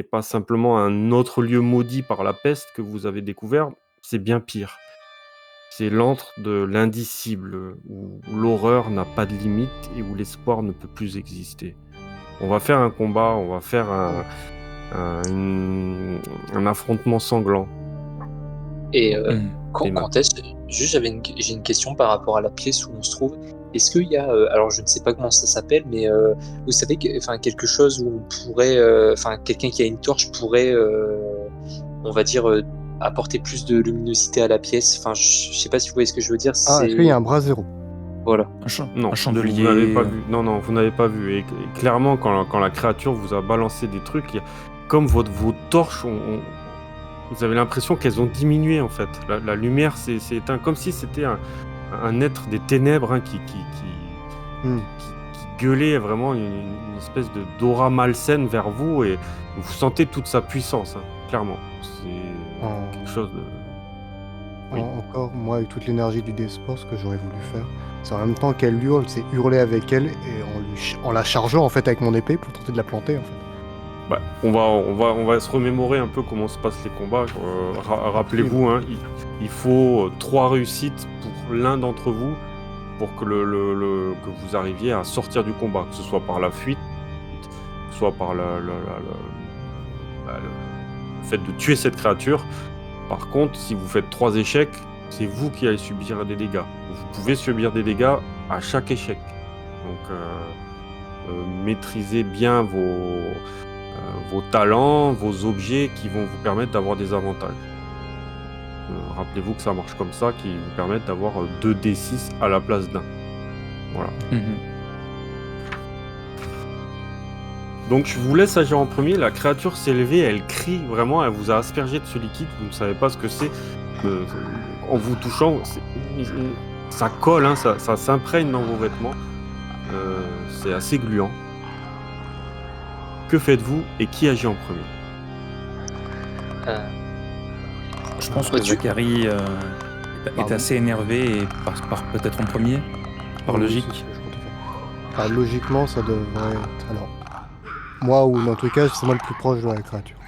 n'est pas simplement un autre lieu maudit par la peste que vous avez découvert, c'est bien pire. C'est l'antre de l'indicible, où l'horreur n'a pas de limite et où l'espoir ne peut plus exister. On va faire un combat, on va faire un affrontement sanglant. Et Emma. quand est-ce... Juste, j'ai une question par rapport à la pièce où on se trouve. Est-ce qu'il y a, alors je ne sais pas comment ça s'appelle, mais vous savez, quelque chose où on pourrait, quelqu'un qui a une torche pourrait, on va dire, apporter plus de luminosité à la pièce. Enfin, je sais pas si vous voyez ce que je veux dire. Ah, est-ce qu'il y a un brasero? Voilà. Non, un chandelier. vous n'avez pas vu. Non, vous n'avez pas vu. Et clairement, quand la créature vous a balancé des trucs, comme vos torches vous avez l'impression qu'elles ont diminué en fait. La lumière s'est éteinte, comme si c'était un être des ténèbres qui gueulait vraiment une espèce d'aura malsaine vers vous, et vous sentez toute sa puissance, clairement. C'est quelque chose de... Oui. Encore, moi, avec toute l'énergie du Desport, ce que j'aurais voulu faire, c'est en même temps qu'elle hurle, c'est hurler avec elle et en la chargeant en fait avec mon épée pour tenter de la planter en fait. Bah, on va se remémorer un peu comment se passent les combats. Rappelez-vous, il faut 3 réussites pour l'un d'entre vous pour que que vous arriviez à sortir du combat, que ce soit par la fuite, soit par le fait de tuer cette créature. Par contre, si vous faites 3 échecs, c'est vous qui allez subir des dégâts. Vous pouvez subir des dégâts à chaque échec. Donc, maîtrisez bien vos talents, vos objets qui vont vous permettre d'avoir des avantages. Rappelez-vous que ça marche comme ça, qui vous permettent d'avoir 2d6 à la place d'un. Voilà. Donc je vous laisse agir en premier. La créature s'est levée, elle crie vraiment, elle vous a aspergé de ce liquide, vous ne savez pas ce que c'est. En vous touchant, ça colle, ça s'imprègne dans vos vêtements. C'est assez gluant. Que faites-vous et qui agit en premier? Je pense que Zachary est assez énervé et part peut-être en premier, par logique. C'est ce que je comptais faire. Logiquement, ça devrait être... Alors, moi, ou dans tous les cas, c'est moi le plus proche de la créature.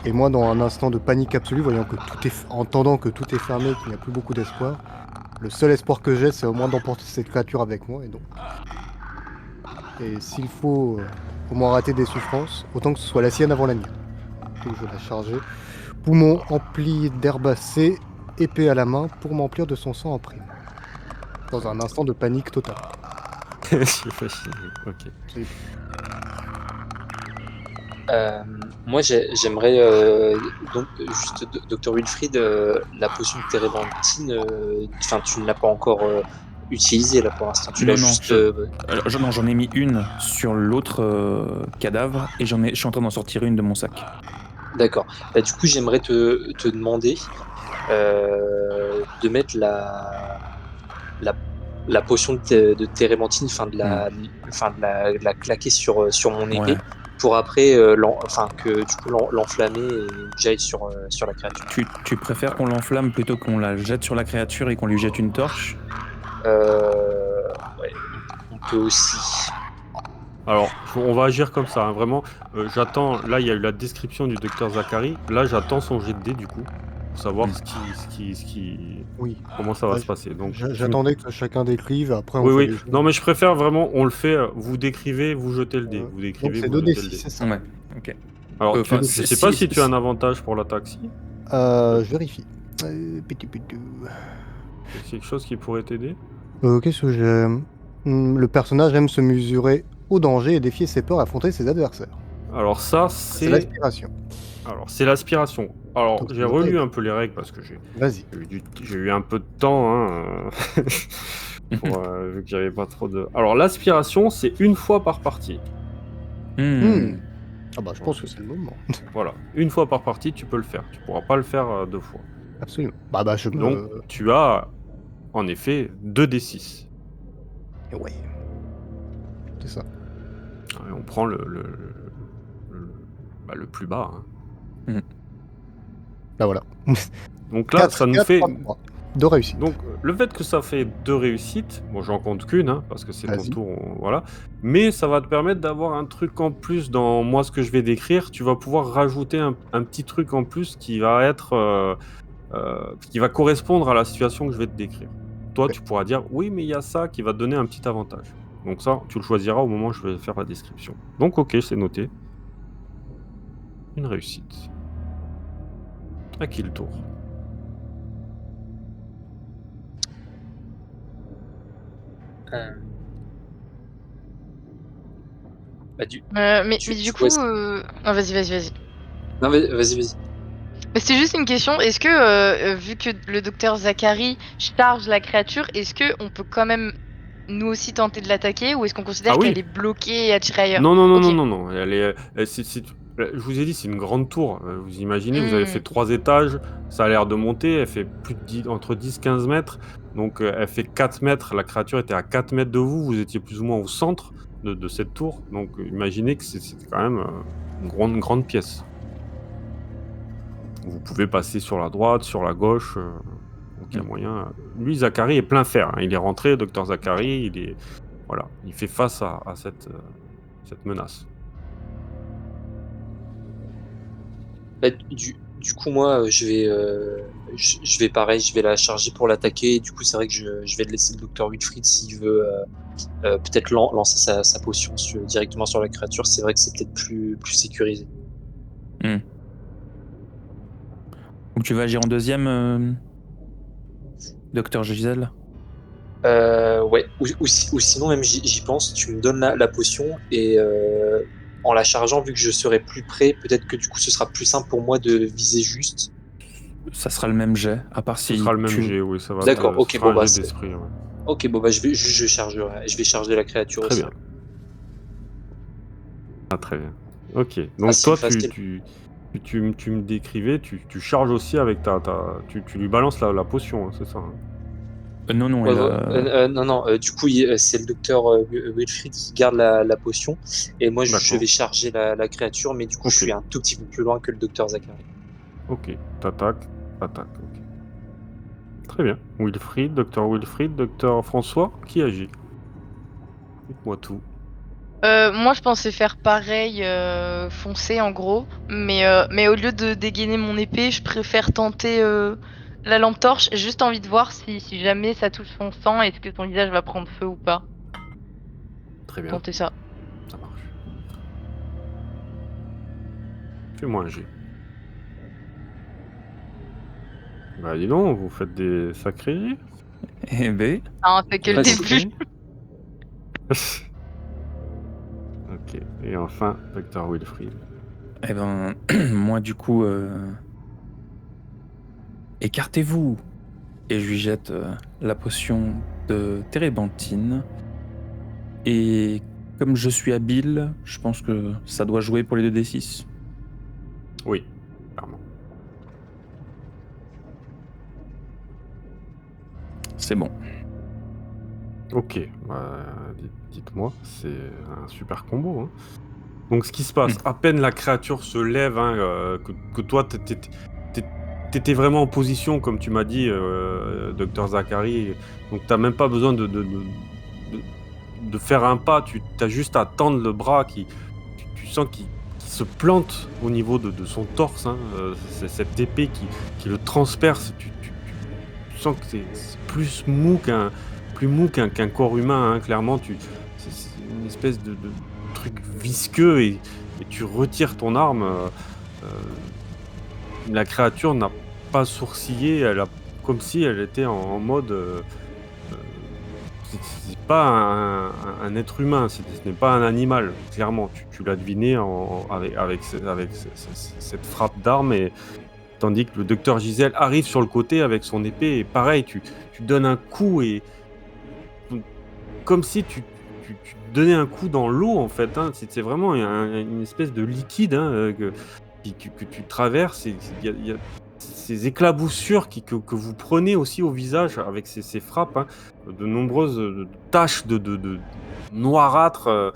Et moi, dans un instant de panique absolue, entendant que tout est fermé, qu'il n'y a plus beaucoup d'espoir, le seul espoir que j'ai, c'est au moins d'emporter cette créature avec moi. Et s'il faut au moins rater des souffrances, autant que ce soit la sienne avant la mienne. Donc je vais la charger. Poumon empli d'herbacées, épée à la main, pour m'emplir de son sang en prime. Dans un instant de panique totale. C'est facile, ok. Moi, j'aimerais donc juste Dr Wilfried, la potion de térébenthine. Tu ne l'as pas encore utilisée là pour l'instant. Tu l'as juste. Non, j'en ai mis une sur l'autre cadavre et je suis en train d'en sortir une de mon sac. D'accord. Du coup, j'aimerais te demander de mettre la potion de térébenthine, de la claquer sur mon épée. Ouais. Pour après l'enflammer et j'aille sur la créature. Tu préfères qu'on l'enflamme plutôt qu'on la jette sur la créature et qu'on lui jette une torche? Ouais, on peut aussi. Alors, on va agir comme ça, vraiment. J'attends, là il y a eu la description du docteur Zachary, là j'attends son jet de dés du coup, pour savoir comment ça va se passer. Donc, j'attendais que chacun décrive, après Oui. Non mais je préfère vraiment, on le fait, vous décrivez, vous jetez le dé. Vous décrivez, donc vous jetez le dé. C'est ça. Ouais, ok. Alors, je sais pas si tu as un avantage pour l'attaque, si. Je vérifie. C'est quelque chose qui pourrait t'aider? Qu'est-ce que j'aime? Le personnage aime se mesurer au danger et défier ses peurs, affronter ses adversaires. Alors ça, c'est l'aspiration. Alors, c'est l'aspiration. Alors, j'ai relu un peu les règles parce que j'ai eu un peu de temps, vu que j'avais pas trop de... Alors, l'aspiration, c'est une fois par partie. Ah bah, je pense que c'est le moment. Voilà, une fois par partie, tu peux le faire. Tu pourras pas le faire 2 fois. Absolument. Donc, tu as, en effet, 2d6. Ouais. C'est ça. Et on prend le plus bas. Bah voilà. Donc là, ça nous fait 2 réussites. Donc, le fait que ça fait 2 réussites, bon, j'en compte qu'une, hein, parce que c'est ton Vas-y. tour, voilà. Mais ça va te permettre d'avoir un truc en plus dans moi, ce que je vais décrire. Tu vas pouvoir rajouter un petit truc en plus qui va être, qui va correspondre à la situation que je vais te décrire. Toi, OK. tu pourras dire: «Oui, mais il y a ça qui va te donner un petit avantage». Donc ça, tu le choisiras au moment où je vais faire la description. Donc OK, c'est noté. Une réussite. À qui le tour? Euh, Bah, Mais du coup, est-ce- non, vas-y. Non, vas-y. Mais c'était juste une question. Est-ce que, vu que le docteur Zachary charge la créature, est-ce que on peut quand même nous aussi tenter de l'attaquer ou est-ce qu'on Ah considère oui! qu'elle est bloquée et attirée ailleurs? Non, non, non, non, Ok. non, non, elle est, je vous ai dit, c'est une grande tour. Vous imaginez, vous avez fait Hmm. 3 étages, ça a l'air de monter, elle fait plus de 10 entre 10-15 mètres, donc elle fait 4 mètres, la créature était à 4 mètres de vous, vous étiez plus ou moins au centre de cette tour, donc imaginez que c'était quand même, une grande pièce. Vous pouvez passer sur la droite, sur la gauche, donc il y a moyen, lui, Zachary est plein fer, hein, il est rentré, docteur Zachary, il est voilà, il fait face à cette menace. Bah, du coup, moi, je vais pareil, je vais la charger pour l'attaquer. Et du coup, c'est vrai que je vais laisser le docteur Wilfried s'il veut peut-être lancer sa potion directement sur la créature. C'est vrai que c'est peut-être plus sécurisé. Hmm. Donc tu vas agir en deuxième, docteur Gisèle? Ouais, ou sinon, même j'y pense, tu me donnes la potion et en la chargeant, vu que je serai plus près, peut-être que du coup, ce sera plus simple pour moi de viser juste. Ça sera le même jet, à part Ce si sera le même tu... jet, oui, ça va D'accord, te ce ok, sera bon, un bah, jet d'esprit, ouais. ok, bon, bah, je vais charger la créature Très aussi. bien. Ah, très bien. OK. Donc Facile, toi, facile. tu me décrivais, tu charges aussi avec tu lui balances la potion, hein, c'est ça, hein? Non, Ouais, elle non, non, du coup, c'est le docteur Wilfried qui garde la potion, et moi je vais D'accord. charger la créature, mais du coup, je OK. suis un tout petit peu plus loin que le docteur Zachary. OK. T'attaques, attaque, OK. Très bien. Wilfried, docteur François, qui agit? Dites-moi tout. Moi, je pensais faire pareil, foncer en gros, mais au lieu de dégainer mon épée, je préfère tenter la lampe torche. J'ai juste envie de voir si jamais ça touche son sang, est-ce que son visage va prendre feu ou pas. Très bien, Tenter ça. ça marche. Fais-moi un jet. Bah, dis donc, vous faites des sacrés jets. Eh ben, Ah, c'est que le Vas-y. début. OK. Et enfin, docteur Wilfried. eh ben, moi du coup, écartez-vous. Et je lui jette la potion de térébenthine. Et comme je suis habile, je pense que ça doit jouer pour les 2d6. Oui, clairement. C'est bon. OK, bah, dites-moi, c'est un super combo, hein. Donc ce qui se passe, à peine la créature se lève, hein, que toi t'étais vraiment en position comme tu m'as dit, docteur Zachary, donc t'as même pas besoin de faire un pas, tu as juste à tendre le bras tu sens qu'il se plante au niveau de son torse, hein, c'est cette épée qui le transperce, tu sens que c'est plus mou qu'un corps humain, hein, clairement. C'est une espèce de truc visqueux et tu retires ton arme. La créature n'a pas sourcillé, elle a comme si elle était en mode. C'est pas un être humain, ce n'est pas un animal, clairement. Tu l'as deviné avec cette frappe d'arme et tandis que le docteur Gisèle arrive sur le côté avec son épée et pareil, tu donnes un coup et comme si tu donnais un coup dans l'eau en fait, hein. C'est vraiment une espèce de liquide, hein, que tu traverses et il y a ces éclaboussures que vous prenez aussi au visage avec ces frappes, hein, de nombreuses, taches de noirâtre,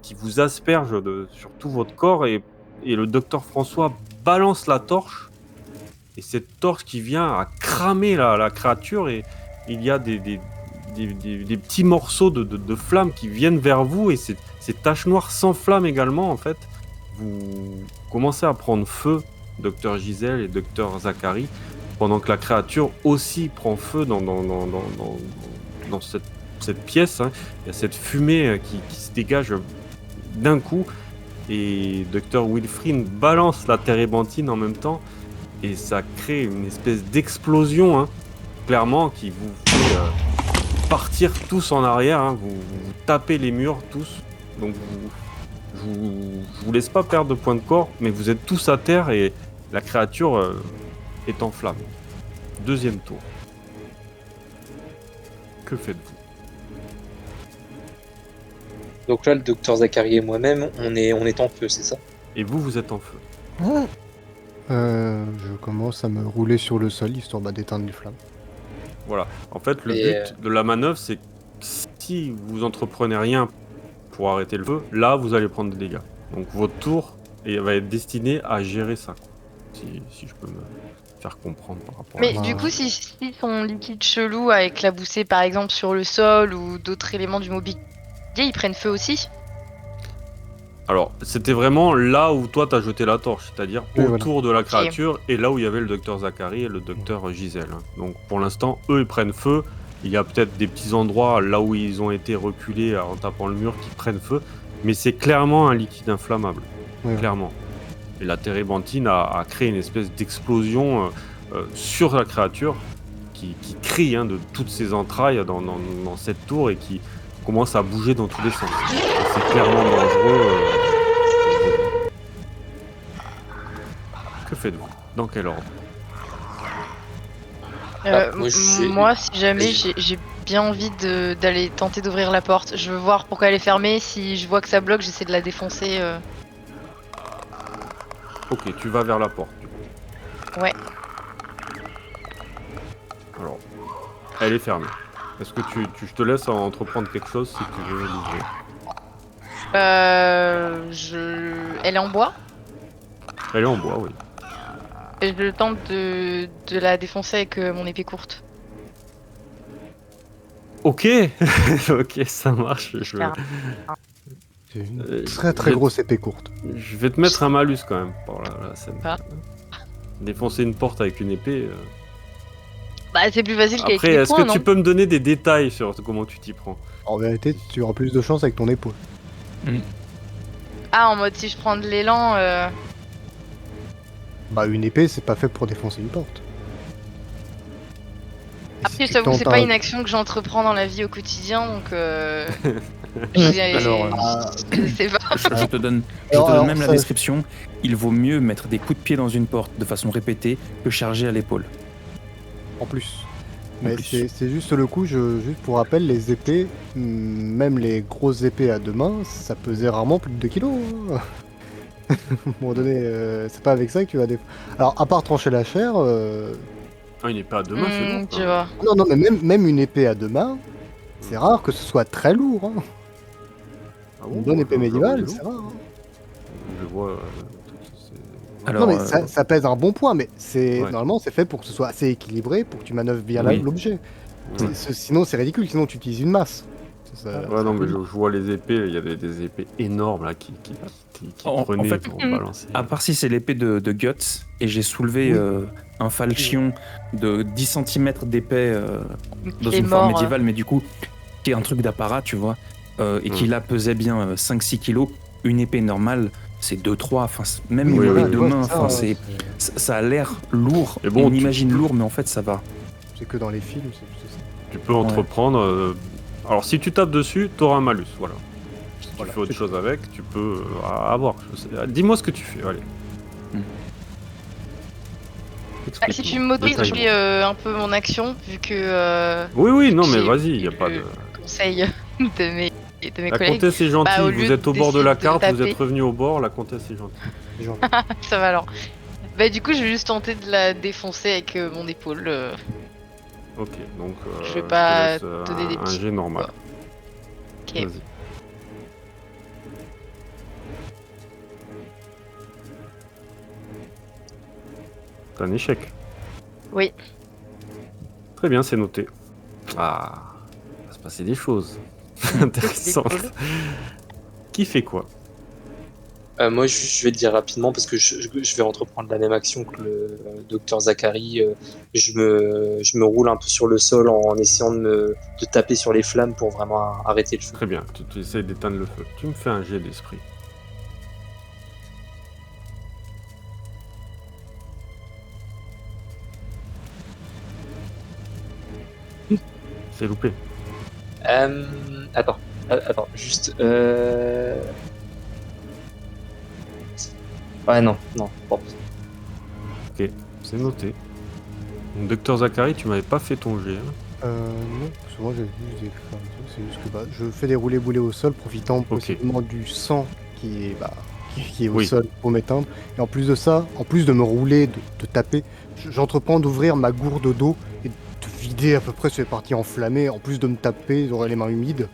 qui vous aspergent sur tout votre corps et le docteur François balance la torche et cette torche qui vient à cramer la créature, et il y a des petits morceaux de flammes qui viennent vers vous, et ces taches noires s'enflamment également en fait. Vous commencez à prendre feu, Docteur Gisèle et Docteur Zachary, pendant que la créature aussi prend feu dans cette pièce. Hein. Il y a cette fumée qui se dégage d'un coup, et Docteur Wilfrid balance la térébenthine en même temps, et ça crée une espèce d'explosion, hein, clairement, qui vous fait partir tous en arrière. Hein. Vous tapez les murs tous, donc je vous laisse pas perdre de points de corps, mais vous êtes tous à terre et la créature est en flammes. Deuxième tour. Que faites-vous? Donc là, le docteur Zachary et moi-même, on est en feu, c'est ça? Et vous êtes en feu. Je commence à me rouler sur le sol, histoire d'éteindre les flammes. Voilà. En fait, le Et, but de la manœuvre, c'est que si vous entreprenez rien pour arrêter le feu, là, vous allez prendre des dégâts. Donc votre tour va être destiné à gérer ça, quoi. Si je peux me faire comprendre par rapport Mais à du coup, si son liquide chelou a éclaboussé par exemple sur le sol ou d'autres éléments du mobilier, ils prennent feu aussi? Alors, c'était vraiment là où toi t'as jeté la torche, c'est-à-dire Oui, autour de la créature, et là où il y avait le docteur Zachary et le docteur Gisèle. Donc pour l'instant, eux ils prennent feu. Il y a peut-être des petits endroits là où ils ont été reculés en tapant le mur qui prennent feu, mais c'est clairement un liquide inflammable, Oui. clairement. Et la térébenthine a créé une espèce d'explosion sur la créature qui crie, hein, de toutes ses entrailles dans cette tour, et qui commence à bouger dans tous les sens. Et c'est clairement dangereux. Que faites-vous? Dans quel ordre? Moi, Si jamais j'ai bien envie d'aller tenter d'ouvrir la porte, je veux voir pourquoi elle est fermée. Si je vois que ça bloque, j'essaie de la défoncer. Ok, tu vas vers la porte, du coup. Ouais. Alors, elle est fermée. Est-ce que je te laisse entreprendre quelque chose si tu veux l'ouvrir? Elle est en bois. Elle est en bois, oui. Et je tente de la défoncer avec mon épée courte. Ok. Ok, ça marche. C'est une Euh, très je- grosse épée courte. Je vais te mettre un malus quand même pour la scène. Ah. Défoncer une porte avec une épée. Bah, c'est plus facile qu'avec Après, les est-ce poings, que non? tu peux me donner des détails sur comment tu t'y prends? En vérité, tu auras plus de chance avec ton épaule. Ah, en mode si je prends de l'élan. Bah, une épée, c'est pas fait pour défoncer une porte. Et Après, si tu j'avoue, c'est tentes pas un- une action que j'entreprends dans la vie au quotidien, donc. Alors, je sais pas. Je te donne Alors, même la ça- description. Il vaut mieux mettre des coups de pied dans une porte de façon répétée que charger à l'épaule. En plus. Mais plus. c'est juste le coup, juste pour rappel, les épées, même les grosses épées à deux mains, ça pesait rarement plus de 2 kilos. Hein. À un moment donné, c'est pas avec ça que tu vas Alors, à part trancher la chair, Ah, une épée à deux mains, c'est lourd. Tu vois. non, mais même une épée à deux mains, c'est rare que ce soit très lourd. Hein. Ah bon, Une bonne moi, épée je médiévale, vois, c'est rare. Hein. Je vois. Alors, Non, mais ça pèse un bon poids, mais Ouais. normalement, c'est fait pour que ce soit assez équilibré, pour que tu manœuvres bien Oui. l'objet. Ouais. Sinon, c'est ridicule, sinon tu utilises une masse. Ouais, non, mais je vois les épées, il y avait des épées énormes là qui En prenaient fait, pour balancer. à part si c'est l'épée de Guts, et j'ai soulevé Oui. un falchion de 10 cm d'épais dans Il est une forme mort. médiévale, mais du coup, qui est un truc d'apparat, tu vois, et qui là pesait bien 5-6 kilos, une épée normale, c'est 2-3, enfin, même Oui, une oui, épée de ouais, main, c'est ça, enfin, ouais, ça a l'air lourd, Et bon, on tu- imagine tu- lourd, mais en fait, ça va. c'est que dans les films, c'est juste ça. Tu peux entreprendre. Alors, si tu tapes dessus, t'auras un malus, voilà. Si tu Voilà, fais autre c'est chose avec, tu peux avoir. Dis-moi ce que tu fais, allez. Hmm. Ah, si tu m'autorises, je Détaille-moi. fais un peu mon action, vu que. Oui, non, mais j'ai vas-y, y a eu pas le de. conseil de mes La collègues. comtesse est gentille, Bah, au vous lieu êtes au bord de la d'essayer de carte, vous taper. êtes revenu au bord, la comtesse est gentille. Genre, Ça va alors. Bah, du coup, je vais juste tenter de la défoncer avec mon épaule. Ok, donc. Je vais te pas laisse, donner des un petits jet normal. Ok. Vas-y. C'est un échec. Oui. Très bien, c'est noté. Ah, il va se passer des choses intéressantes. cool. Qui fait quoi? Moi, je vais le dire rapidement parce que je vais entreprendre la même action que le docteur Zachary. Je me roule un peu sur le sol en essayant de taper sur les flammes pour vraiment arrêter le feu. Très bien, tu essaies d'éteindre le feu. Tu me fais un jet d'esprit. C'est loupé. Attends, juste. Ouais, non. Bon. C'est noté. Donc, docteur Zachary, tu m'avais pas fait ton jet. Hein. Non, parce que moi j'ai juste écrit un truc, c'est juste que je fais des roulés boulets au sol, profitant possiblement du sang qui est au Oui. sol pour m'éteindre. Et en plus de ça, en plus de me rouler, de taper, j'entreprends d'ouvrir ma gourde d'eau et de vider à peu près ces parties enflammées. En plus de me taper, j'aurai les mains humides,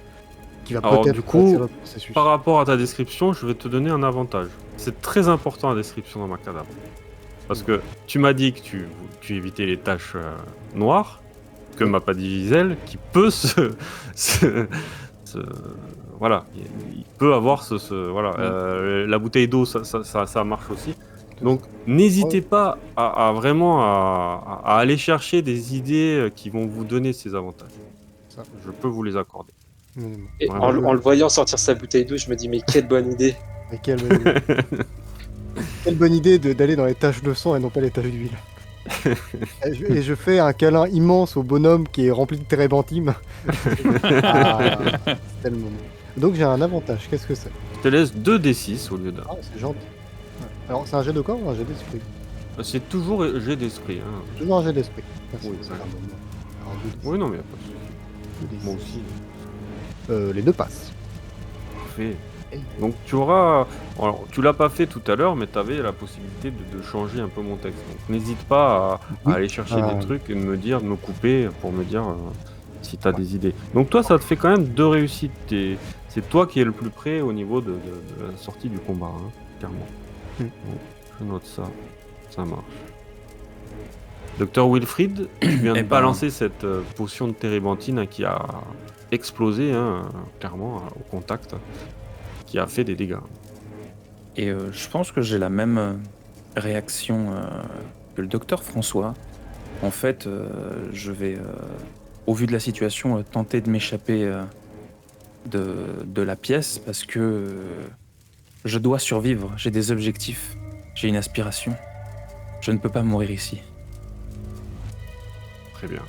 qui va Alors, peut-être du coup, accélérer le processus. Par rapport à ta description, je vais te donner un avantage. C'est très important la description dans ma cadavre. Parce que tu m'as dit que tu évitais les taches noires, que m'a pas dit Gisèle, qui peut voilà, il peut avoir voilà. La bouteille d'eau, ça marche aussi. Donc, n'hésitez pas à vraiment à aller chercher des idées qui vont vous donner ces avantages. Ça. Je peux vous les accorder. Et Vraiment. en le voyant sortir sa bouteille d'eau, je me dis, mais quelle bonne idée! Mais quelle bonne idée, quelle bonne idée d'aller dans les taches de sang et non pas les taches d'huile. Et je fais un câlin immense au bonhomme qui est rempli de térébenthine. C'était le moment. Donc j'ai un avantage, qu'est-ce que c'est? Je te laisse 2d6 au lieu d'un. Ah, c'est gentil. Ouais. Alors c'est un jet de corps ou un jet d'esprit? C'est toujours jet d'esprit. Hein. Toujours un jet d'esprit. Merci, Oui, c'est ouais. un moment. Alors, Oui, non, mais y a pas de souci. 2d6. Moi aussi. Les deux passent. Parfait. Donc tu auras... Alors, tu l'as pas fait tout à l'heure, mais tu avais la possibilité de changer un peu mon texte. Donc n'hésite pas à aller chercher des trucs et de me couper pour me dire si tu as des idées. Donc toi, ça te fait quand même 2 réussites. C'est toi qui es le plus près au niveau de la sortie du combat, hein, clairement. Mm. Bon, je note ça. Ça marche. Docteur Wilfried, tu viens de balancer cette potion de térébenthine hein, qui a explosé, hein, clairement, au contact, qui a fait des dégâts. Et je pense que j'ai la même réaction que le docteur François. En fait, je vais, au vu de la situation, tenter de m'échapper de la pièce parce que je dois survivre. J'ai des objectifs, j'ai une aspiration. Je ne peux pas mourir ici. Très bien.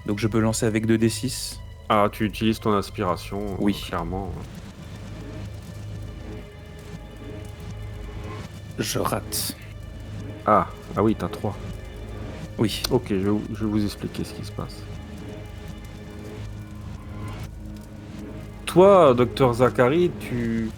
Donc je peux lancer avec 2d6. Ah, tu utilises ton aspiration, Oui. clairement. Je rate. Ah oui, t'as 3. Oui. Ok, je vais vous expliquer ce qui se passe. Toi, docteur Zachary, tu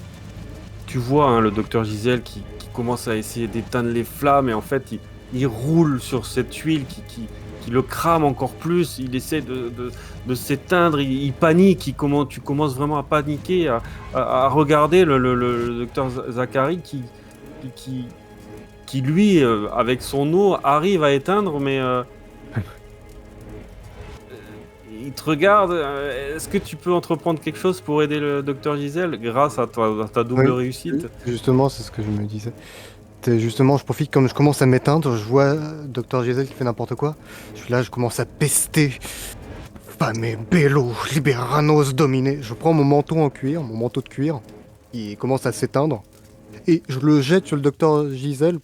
vois hein, le docteur Gisèle qui commence à essayer d'éteindre les flammes et en fait il roule sur cette huile qui le crame encore plus, il essaie de s'éteindre, il panique, tu commences vraiment à paniquer, à regarder le docteur Zachary qui lui, avec son eau, arrive à éteindre, mais il te regarde. Est-ce que tu peux entreprendre quelque chose pour aider le docteur Gisèle grâce à ta double réussite? Justement, c'est ce que je me disais. Justement, je profite, comme je commence à m'éteindre, je vois Dr. Gisèle qui fait n'importe quoi. Je suis là, je commence à pester. Fame bello, liberanos dominé. Je prends mon manteau en cuir, mon manteau de cuir, qui commence à s'éteindre, et je le jette sur le Dr. Gisèle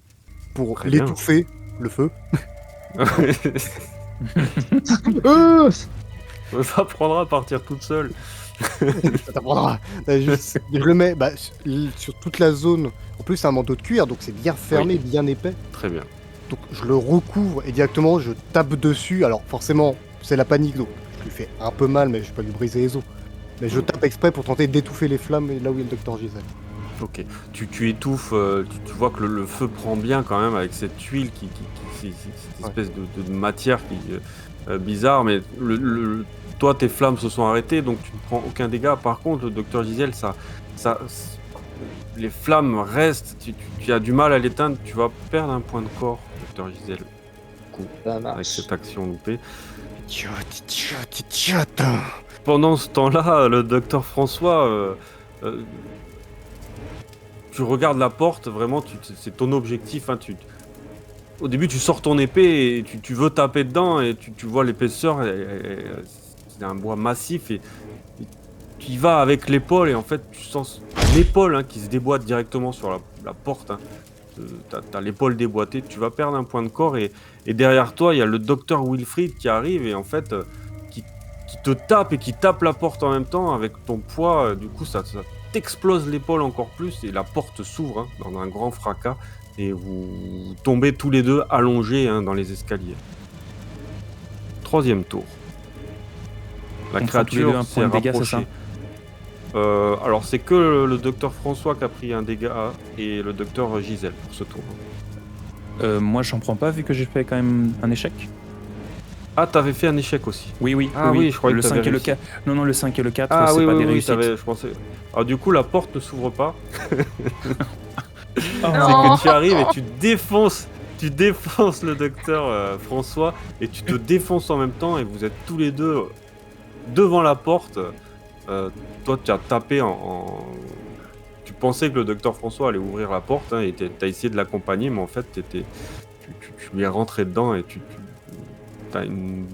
pour Très bien. l'étouffer, le feu. Ça prendra à partir toute seule. Ça t'apprendra. Je le mets sur toute la zone. En plus, c'est un manteau de cuir, donc c'est bien fermé, bien épais. Très bien. Donc je le recouvre et directement je tape dessus. Alors forcément, c'est la panique, donc je lui fais un peu mal, mais je vais pas lui briser les os. Mais je tape exprès pour tenter d'étouffer les flammes là où il y a le Dr. Gisèle. Ok. Tu étouffes, tu vois que le feu prend bien quand même avec cette huile cette espèce de matière qui bizarre, mais toi tes flammes se sont arrêtées donc tu ne prends aucun dégât. Par contre, le docteur Gisèle, les flammes restent, tu as du mal à l'éteindre, tu vas perdre un point de corps. docteur Gisèle. Ça Avec marche. cette action loupée. Idiote. Pendant ce temps-là, le docteur François, tu regardes la porte, vraiment, c'est ton objectif. Hein, au début, tu sors ton épée et tu veux taper dedans et tu vois l'épaisseur, c'est un bois massif et tu y vas avec l'épaule et en fait, tu sens l'épaule qui se déboîte directement sur la porte. Hein. T'as l'épaule déboîtée, tu vas perdre un point de corps et derrière toi, il y a le docteur Wilfried qui arrive et en fait, qui te tape et qui tape la porte en même temps avec ton poids. Du coup, ça t'explose l'épaule encore plus et la porte s'ouvre dans un grand fracas et vous tombez tous les deux allongés dans les escaliers. 3e tour. La On prend tous les deux créature un s'est point de dégâts, c'est rapprochée. Alors c'est que le docteur François qui a pris un dégât et le docteur Gisèle pour ce tour. Moi, j'en prends pas vu que j'ai fait quand même un échec. Ah, t'avais fait un échec aussi. Oui. Ah oui, je croyais le que t'avais 5 et le réussi. 4. Non, le 5 et le 4, Ah c'est oui, pas oui, des oui, réussites. je pensais. Alors du coup, la porte ne s'ouvre pas. Oh, C'est Non. que tu arrives et tu défonces le docteur François et tu te défonces en même temps et vous êtes tous les deux devant la porte. Toi, tu as tapé Tu pensais que le docteur François allait ouvrir la porte et tu as essayé de l'accompagner, mais en fait, tu lui es rentré dedans et tu as une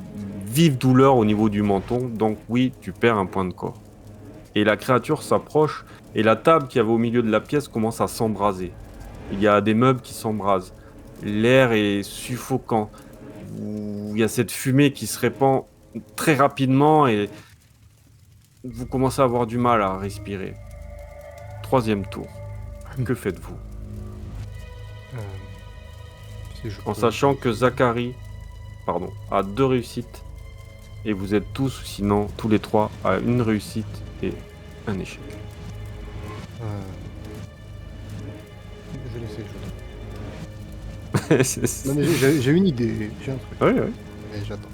vive douleur au niveau du menton. Donc oui, tu perds un point de corps. Et la créature s'approche et la table qui avait au milieu de la pièce commence à s'embraser. Il y a des meubles qui s'embrasent. L'air est suffocant. Il y a cette fumée qui se répand très rapidement et vous commencez à avoir du mal à respirer. 3e tour. Que faites-vous? En sachant que Zachary a 2 réussites et vous êtes tous, sinon tous les 3, à 1 réussite et un échec. Je vais laisser jouer. Non, mais j'ai une idée, j'ai un truc. Oui. Mais j'attends.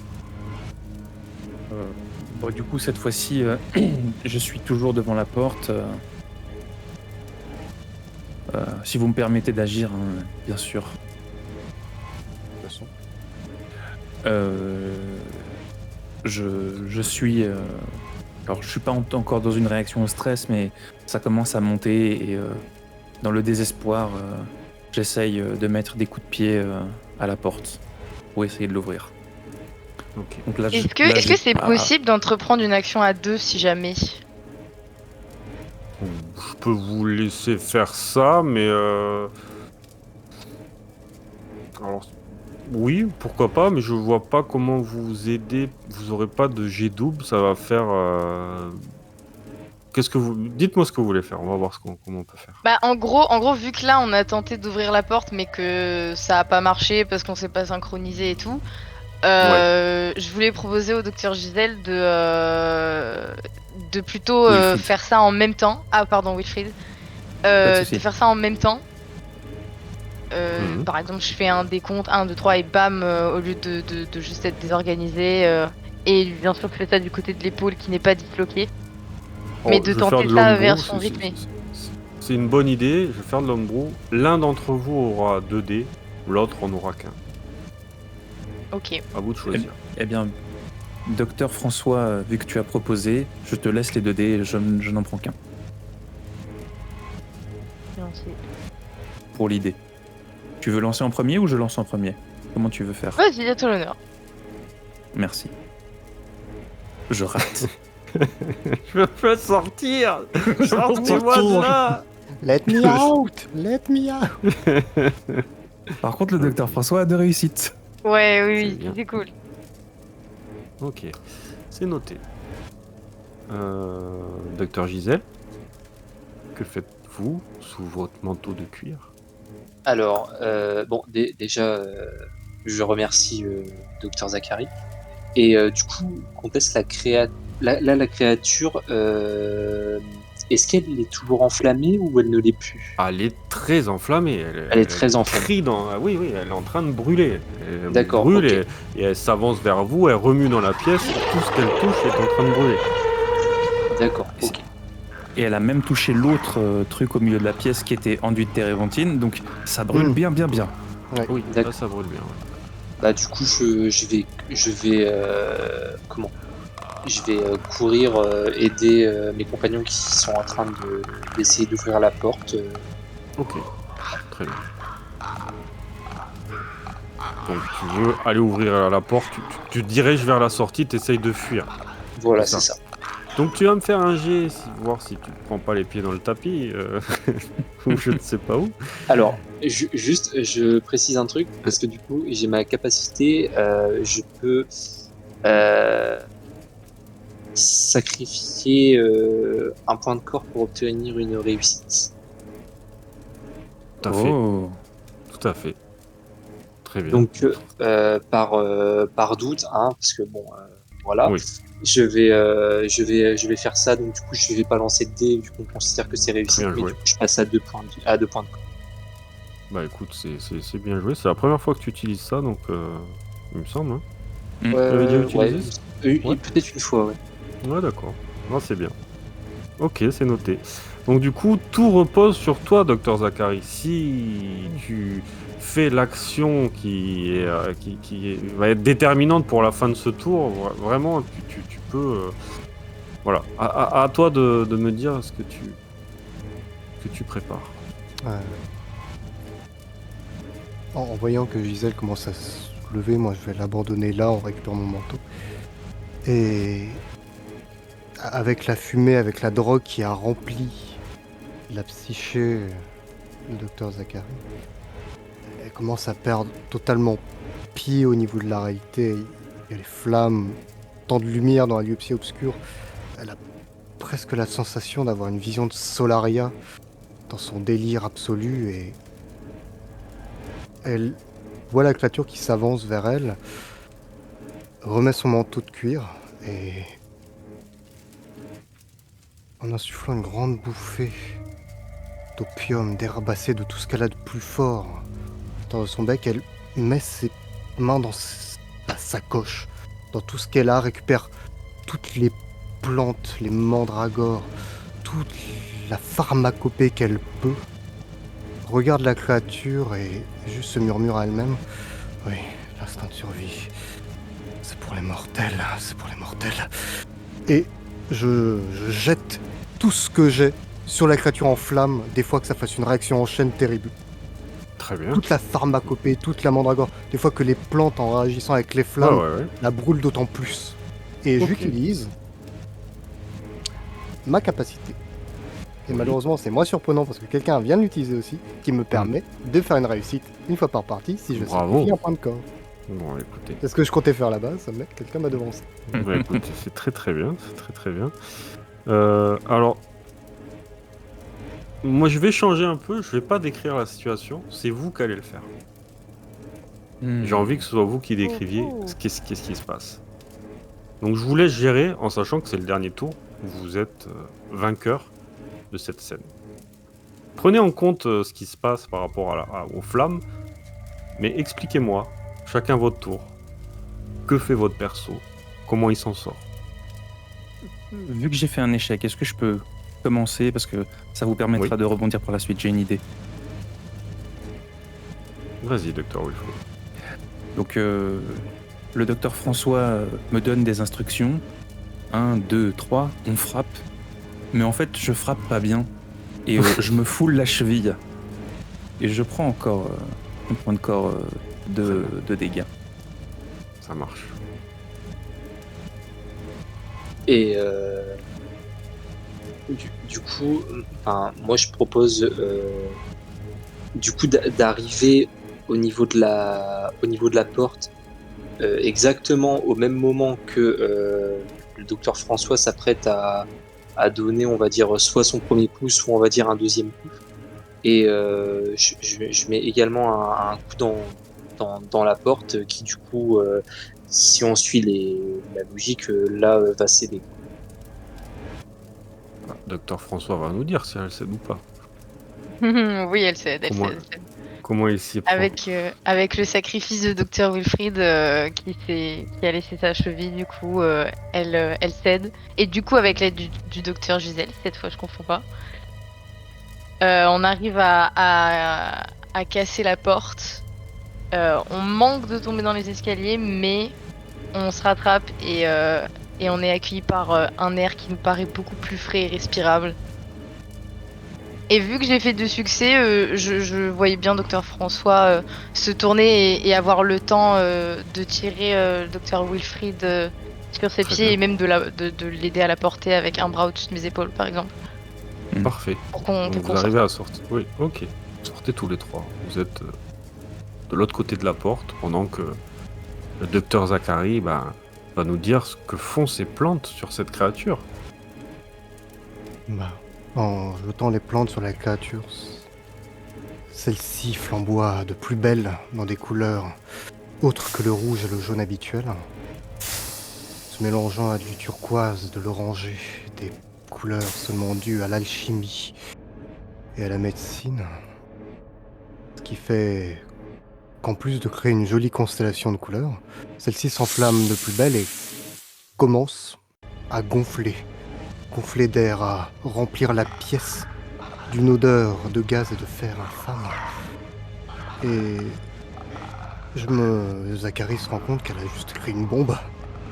Bon, du coup, cette fois-ci, je suis toujours devant la porte. Si vous me permettez d'agir, bien sûr. De toute façon. Je suis... alors, je suis pas encore dans une réaction au stress, mais ça commence à monter et dans le désespoir, j'essaye de mettre des coups de pied à la porte pour essayer de l'ouvrir. Ok. Donc là, Est-ce que c'est possible d'entreprendre une action à 2 si jamais? Je peux vous laisser faire ça, mais alors oui, pourquoi pas, mais je vois pas comment vous aider. Vous aurez pas de jet double, ça va faire. Dites-moi ce que vous voulez faire. On va voir comment on peut faire. Bah en gros, vu que là on a tenté d'ouvrir la porte mais que ça a pas marché parce qu'on s'est pas synchronisé et tout, je voulais proposer au docteur Gisèle de plutôt Wilfried. faire ça en même temps. Ah pardon, Wilfried. de souci. De faire ça en même temps. Mhm. Par exemple, je fais un décompte 1, 2, 3 et bam, au lieu de juste être désorganisé. Et bien sûr, je fais ça du côté de l'épaule qui n'est pas disloquée. Mais de Je vais faire tenter de ça l'ombrou, version rythmée. C'est une bonne idée, je vais faire de l'ombrou. L'un d'entre vous aura 2 dés, l'autre en aura qu'un. Ok. À vous de choisir. Eh bien, docteur François, vu que tu as proposé, je te laisse les 2 dés, je n'en prends qu'un pour l'idée. Tu veux lancer en premier ou je lance en premier? Comment tu veux faire? Vas-y, à toi l'honneur. Merci. Je rate. Je veux pas sortir. Sortez-moi de là. Let me out! Let me out! Par contre, le docteur François a 2 réussites. Ouais, C'est oui, bien. c'est cool. Ok, c'est noté. Docteur Gisèle, que faites-vous sous votre manteau de cuir? Alors, bon, déjà, je remercie Dr Zachary. Et du coup, quand est-ce la créature, est-ce qu'elle est toujours enflammée ou elle ne l'est plus? Ah, elle est très enflammée. Elle est très enflammée. crie oui, elle est en train de brûler. Elle D'accord, brûle ok. et elle s'avance vers vous, elle remue dans la pièce. Tout ce qu'elle touche est en train de brûler. D'accord, ok. Et elle a même touché l'autre truc au milieu de la pièce qui était enduit de térébenthine, donc ça brûle bien. Ouais. Oui, D'accord. ça brûle bien. Ouais. Bah du coup je vais comment? Je vais courir aider mes compagnons qui sont en train d'essayer d'ouvrir la porte. Ok, très bien. Donc tu veux aller ouvrir la porte, tu te diriges vers la sortie, tu essayes de fuir. Voilà, C'est c'est ça. ça. Donc tu vas me faire un jet, voir si tu te prends pas les pieds dans le tapis, ou je ne sais pas où. Alors, juste, je précise un truc, parce que du coup, j'ai ma capacité, je peux euh, sacrifier un point de corps pour obtenir une réussite. Tout à fait, Oh. tout à fait. Très bien. Donc, par doute, hein, parce que bon, voilà, Oui, je vais faire ça. Donc, du coup, je vais pas lancer de dés, vu qu'on considère que c'est très réussite, bien mais joué. du coup, je passe à 2 points de corps. Bah écoute, c'est bien joué. C'est la première fois que tu utilises ça, donc il me semble. Hein. Tu l'avais déjà Ouais, utilisé ça Ouais. peut-être une fois, ouais. Ouais, d'accord. Non, c'est bien. Ok, c'est noté. Donc du coup, tout repose sur toi, Docteur Zachary. Si tu fais l'action va être déterminante pour la fin de ce tour, vraiment, tu peux... voilà. À toi de me dire ce que tu prépares. Euh, en voyant que Gisèle commence à se lever, moi je vais l'abandonner là en récupérant mon manteau. Et avec la fumée, avec la drogue qui a rempli la psyché du docteur Zachary, elle commence à perdre totalement pied au niveau de la réalité. Il y a les flammes, tant de lumière dans un lieu si obscur. Elle a presque la sensation d'avoir une vision de Solaria dans son délire absolu et elle voit la créature qui s'avance vers elle, remet son manteau de cuir et en insufflant une grande bouffée d'opium, d'herbacées, de tout ce qu'elle a de plus fort dans son bec, elle met ses mains dans sa sacoche, dans tout ce qu'elle a, récupère toutes les plantes, les mandragores, toute la pharmacopée qu'elle peut, regarde la créature et juste se murmure à elle-même: oui, l'instinct de survie, c'est pour les mortels, c'est pour les mortels. Et je jette tout ce que j'ai sur la créature en flammes, des fois que ça fasse une réaction en chaîne terrible. Très bien. Toute la pharmacopée, toute la mandragore, des fois que les plantes en réagissant avec les Ouais, flammes ouais. la brûlent d'autant plus. Et Ok. j'utilise ma capacité. Et Oui. malheureusement, c'est moins surprenant parce que quelqu'un vient de l'utiliser aussi, qui me permet de faire une réussite une fois par partie si je Bravo. sacrifie un point de corps. Bon, écoutez. C'est ce que je comptais faire là-bas, ça met quelqu'un m'a devancé. Bah, écoute, c'est très très bien, c'est très très bien. Alors, moi je vais changer un peu, je vais pas décrire la situation, c'est vous qui allez le faire. J'ai envie que ce soit vous qui décriviez qu'est-ce qui se passe. Donc je vous laisse gérer en sachant que c'est le dernier tour, vous êtes vainqueur de cette scène. Prenez en compte ce qui se passe par rapport aux flammes, mais expliquez-moi, chacun votre tour, que fait votre perso, comment il s'en sort. Vu que j'ai fait un échec, est-ce que je peux commencer parce que ça vous permettra Oui. de rebondir pour la suite? J'ai une idée. Vas-y, Dr. Wilfred. Donc, le docteur François me donne des instructions. 1, 2, 3, on frappe. Mais en fait, je frappe pas bien. Et je me foule la cheville. Et je prends encore un point de corps de dégâts. Ça marche. Et du coup, moi je propose du coup d'arriver au niveau de la porte exactement au même moment que le docteur François s'apprête à donner, on va dire, soit son premier coup, soit on va dire un deuxième coup. Et je mets également un coup dans la porte qui du coup, si on suit la logique, là va céder. Docteur François va nous dire si elle cède ou pas. Oui, elle cède, elle Comment- cède, elle cède. Comment il s'y prend. Avec le sacrifice de Dr. Wilfried qui a laissé sa cheville, du coup, elle cède. Et du coup, avec l'aide du Dr. Gisèle, cette fois je confonds pas, on arrive à casser la porte. On manque de tomber dans les escaliers, mais on se rattrape et on est accueilli par un air qui nous paraît beaucoup plus frais et respirable. Et vu que j'ai fait 2 succès, je voyais bien Dr François se tourner et avoir le temps de tirer Dr Wilfried sur ses Très pieds bien. et même de l'aider à la porter avec un bras au-dessus de mes épaules, par exemple. Parfait. Pour qu'on Donc pour vous qu'on arrivez sorte. à sortir. Oui, ok. Sortez tous les trois. Vous êtes de l'autre côté de la porte pendant que le docteur Zachary va nous dire ce que font ces plantes sur cette créature. Bah, en jetant les plantes sur la créature, celle-ci flamboie de plus belle dans des couleurs autres que le rouge et le jaune habituel, se mélangeant à du turquoise, de l'oranger, des couleurs seulement dues à l'alchimie et à la médecine. Ce qui fait qu'en plus de créer une jolie constellation de couleurs, celle-ci s'enflamme de plus belle et commence à gonfler d'air, à remplir la pièce d'une odeur de gaz et de fer infâme. Et Zachary se rend compte qu'elle a juste créé une bombe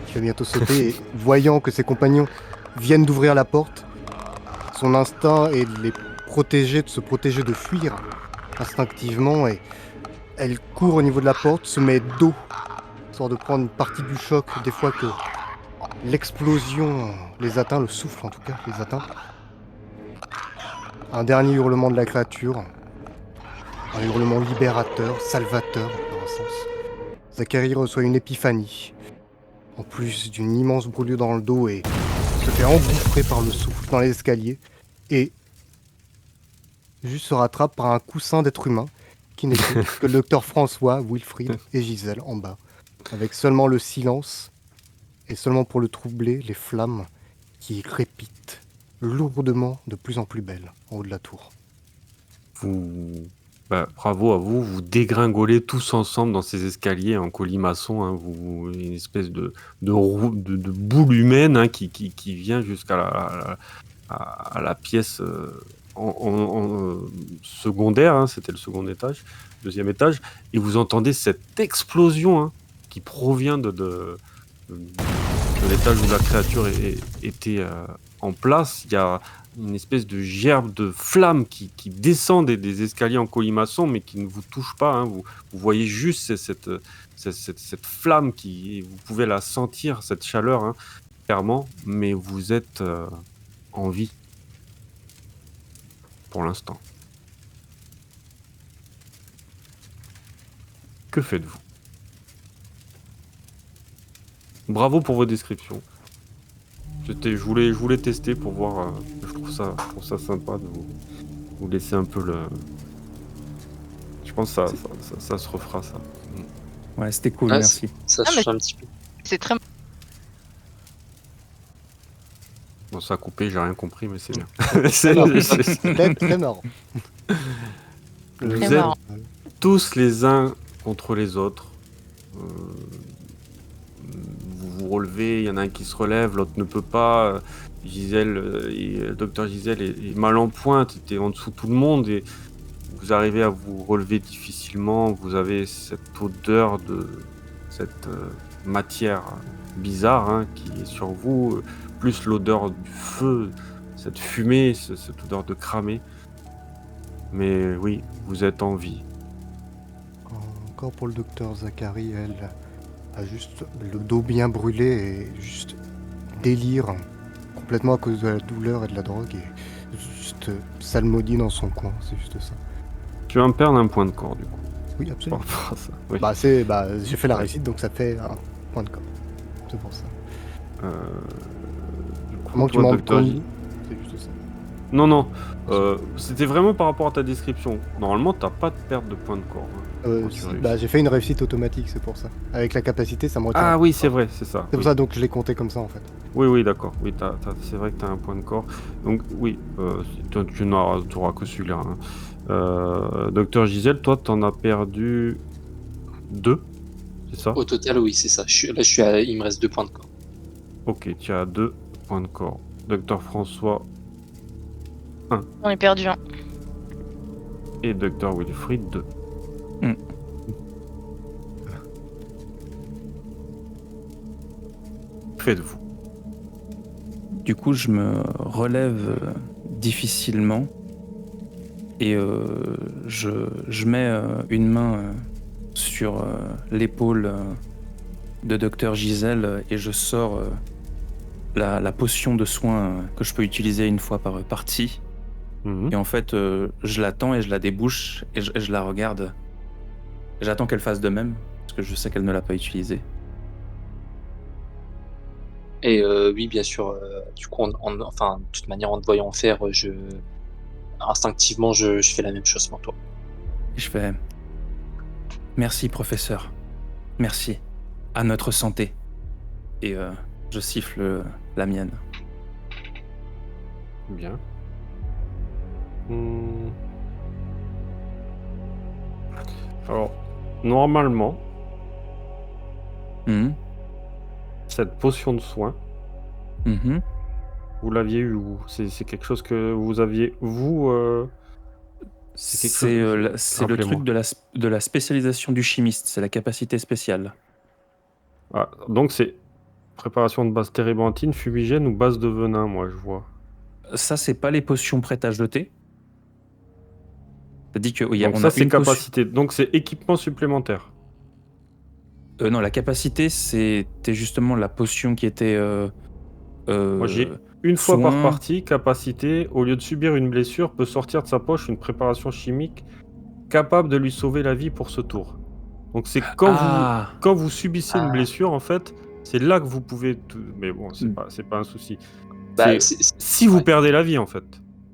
qui va bientôt sauter et voyant que ses compagnons viennent d'ouvrir la porte, son instinct est de les protéger, de se protéger, de fuir instinctivement, et elle court au niveau de la porte, se met dos, histoire de prendre une partie du choc des fois que l'explosion les atteint, le souffle en tout cas les atteint. Un dernier hurlement de la créature, un hurlement libérateur, salvateur dans un sens. Zachary reçoit une épiphanie, en plus d'une immense brûlure dans le dos, et se fait engouffrer par le souffle dans les escaliers, et juste se rattrape par un coussin d'être humain qui n'écoute que le docteur François, Wilfried et Gisèle en bas, avec seulement le silence, et seulement pour le troubler, les flammes qui crépitent lourdement, de plus en plus belles, en haut de la tour. Bravo à vous, vous dégringolez tous ensemble dans ces escaliers en colimaçon, hein, une espèce de boule humaine, hein, qui vient jusqu'à la pièce secondaire, hein, c'était le second étage, deuxième étage, et vous entendez cette explosion, hein, qui provient de l'étage où la créature était en place. Il y a une espèce de gerbe de flamme qui descend des escaliers en colimaçon, mais qui ne vous touche pas, hein. Vous voyez juste cette flamme vous pouvez la sentir, cette chaleur, hein, clairement, mais vous êtes en vie pour l'instant. Que faites-vous? Bravo pour vos descriptions. Je voulais tester pour voir. Je trouve ça sympa de vous laisser un peu le. Je pense que ça se refera, ça. Ouais, c'était cool, Ah, merci. Ça Ah, mais- change un petit peu. C'est très. Bon, ça a coupé, j'ai rien compris, mais c'est bien. C'est très marrant. Vous Très êtes marrant. tous les uns contre les autres. Vous vous relevez, il y en a un qui se relève, l'autre ne peut pas. Docteur Gisèle est mal en pointe, était en dessous de tout le monde, et vous arrivez à vous relever difficilement. Vous avez cette odeur de cette matière bizarre, hein, qui est sur vous, plus l'odeur du feu, cette fumée, cette odeur de cramé. Mais oui, vous êtes en vie. Encore pour le docteur Zachary, elle a juste le dos bien brûlé et juste délire complètement à cause de la douleur et de la drogue, et juste salmodie dans son coin, c'est juste ça. Tu vas me perdre un point de corps, du coup, Oui, par absolument. rapport à ça. Oui. J'ai fait la réussite, donc ça fait un point de corps. C'est pour ça. Du coup, Comment tu toi, m'en Docteur compte? J- C'est juste ça. Non. C'était vraiment par rapport à ta description. Normalement, t'as pas de perte de point de corps, hein, quand tu réussis. J'ai fait une réussite automatique, c'est pour ça. Avec la capacité, ça me retient. Ah oui, c'est vrai, c'est ça. C'est pour Oui. ça, donc je l'ai compté comme ça en fait. Oui, d'accord. Oui, c'est vrai que t'as un point de corps. Donc oui, tu n'auras que celui-là, hein. Docteur Gisèle, toi, t'en as perdu 2, c'est ça? Au total, oui, c'est ça. Il me reste 2 points de corps. Ok, tu as 2 points de corps. Docteur François On est perdu. Hein. et Docteur Wilfried 2. faites-vous? Du coup, je me relève difficilement et je mets une main sur l'épaule de Dr Gisèle et je sors la potion de soin que je peux utiliser une fois par partie. Mhm. Et en fait, je l'attends et je la débouche et je la regarde. J'attends qu'elle fasse de même, parce que je sais qu'elle ne l'a pas utilisée. Et oui, bien sûr, du coup, enfin, de toute manière, en te voyant faire, instinctivement, je fais la même chose pour toi. Et je fais « Merci, professeur. Merci. À notre santé. » Et je siffle la mienne. Bien. Hmm. Alors, normalement, Mhm. cette potion de soin, Mhm. vous l'aviez eu où? C'est quelque chose que vous aviez, vous c'est quelque chose... C'est le Rappelez-moi. truc de la spécialisation du chimiste, c'est la capacité spéciale. Ah, donc c'est préparation de base térébenthine, fumigène ou base de venin, moi je vois. Ça, c'est pas les potions prêtes à jeter. Ça dit Donc on ça a c'est une potion. capacité, donc c'est équipement supplémentaire. Non, la capacité, c'était justement la potion qui était Moi j'ai une fois par soin. partie, capacité, au lieu de subir une blessure, peut sortir de sa poche une préparation chimique capable de lui sauver la vie pour ce tour. Donc c'est Ah, quand vous subissez une Ah. blessure, en fait, c'est là que vous pouvez... Mais bon, c'est pas un souci. Bah, C'est si vous ouais. perdez la vie, en fait.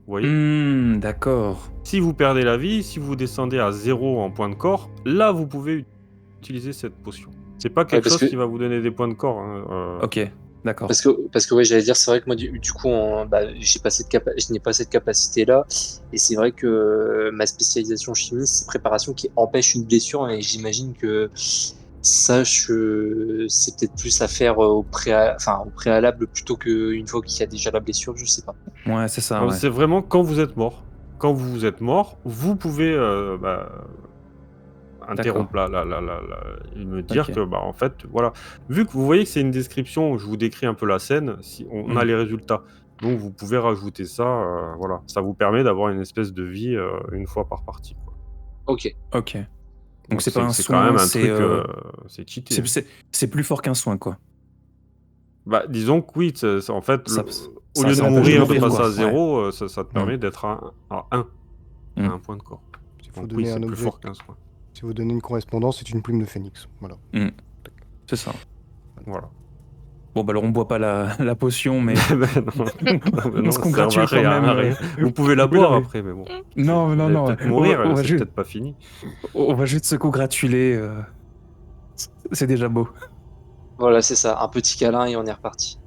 Vous voyez? d'accord. Si vous perdez la vie, si vous descendez à 0 en points de corps, là, vous pouvez utiliser cette potion. C'est pas quelque parce chose que qui va vous donner des points de corps, hein, Ok, d'accord. Parce que ouais, j'allais dire, c'est vrai que moi, du coup, bah, je n'ai pas cette capacité-là. Et c'est vrai que ma spécialisation chimie, c'est préparation qui empêche une blessure. Et j'imagine que ça, c'est peut-être plus à faire au préalable plutôt qu'une fois qu'il y a déjà la blessure, je sais pas. Ouais, c'est ça, ouais. c'est vraiment quand vous êtes mort. Quand vous êtes mort, vous pouvez D'accord. interrompre et me dire Ok. que, bah, en fait, voilà. Vu que vous voyez que c'est une description, je vous décris un peu la scène, si on a les résultats. Donc vous pouvez rajouter ça, voilà. Ça vous permet d'avoir une espèce de vie une fois par partie, quoi. Ok. Ok. Donc c'est pas un c'est quand soin, même un c'est truc, c'est cheaté, hein. c'est plus fort qu'un soin, quoi. Bah, disons que oui, en fait, Ça, au lieu de ça empêche de mourir, de mourir, passer quoi. à Ouais. 0, ça te permet d'être à 1, Mm. à 1 point de corps. S'il faut Donc donner oui, un c'est plus objet, fort qu'un soin. si vous donnez une correspondance, c'est une plume de phénix. Voilà. C'est ça. Voilà. Bon, bah alors on boit pas la potion, mais Ben non, ben on non, se ça sert congratule à quand rien, même. à rien. Vous pouvez la Oui, boire non, mais- après, mais bon. Non, Vous non, allez non. peut-être mourir, On va c'est juste, peut-être pas fini. on va juste se congratuler. C'est déjà beau. Voilà, c'est ça. Un petit câlin et on est reparti.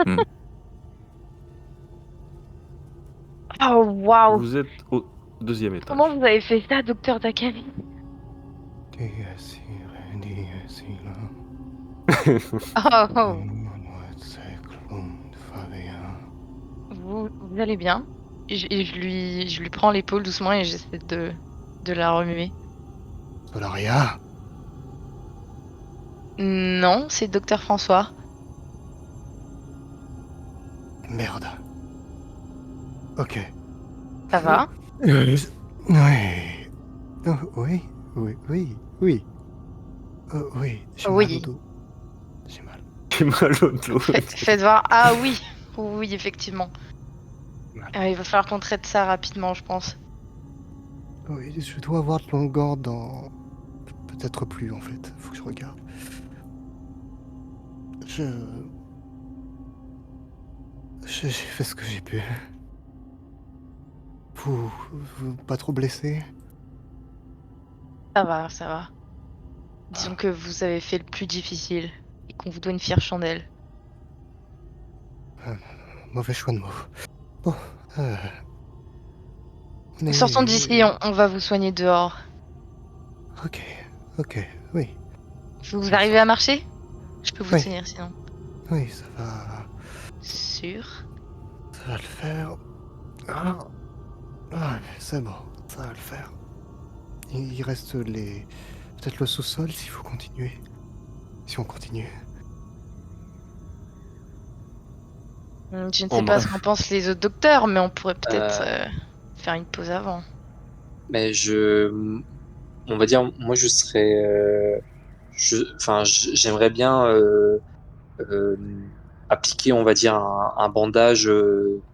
Mm. Oh, waouh! Vous êtes au 2e étage. Comment vous avez fait ça, docteur Takami? Oh, oh. Vous allez bien? Je lui prends l'épaule doucement et j'essaie de la remuer. Solaria, Non, c'est docteur François. merde. Ok. Ça va? Oui. Oh, oui, oui, oui, oui. Oh, oui, j'ai mal au Oui. dos. J'ai mal. J'ai mal au dos. Faites voir. Ah oui, oui, effectivement. Mal. Il va falloir qu'on traite ça rapidement, je pense. Oui, je dois avoir de longueur dans... Peut-être plus, en fait. Faut que je regarde. J'ai fait ce que j'ai pu. Vous pas trop blessé? Ça va, ça va. Disons que vous avez fait le plus difficile et qu'on vous doit une fière chandelle. Mauvais choix de mots. Bon, Sortons d'ici, on va vous soigner dehors. Ok, oui. Vous arrivez à marcher? Je peux vous Oui. tenir sinon. Oui, ça va... Sûr. Ça va le faire. C'est bon, ça va le faire. Il reste les... Peut-être le sous-sol s'il faut continuer. Si on continue. Je ne En sais pas bref. ce qu'en pensent les autres docteurs, mais on pourrait peut-être Euh, faire une pause avant. Mais on va dire, moi je serais, j'aimerais bien euh, appliquer, on va dire, un bandage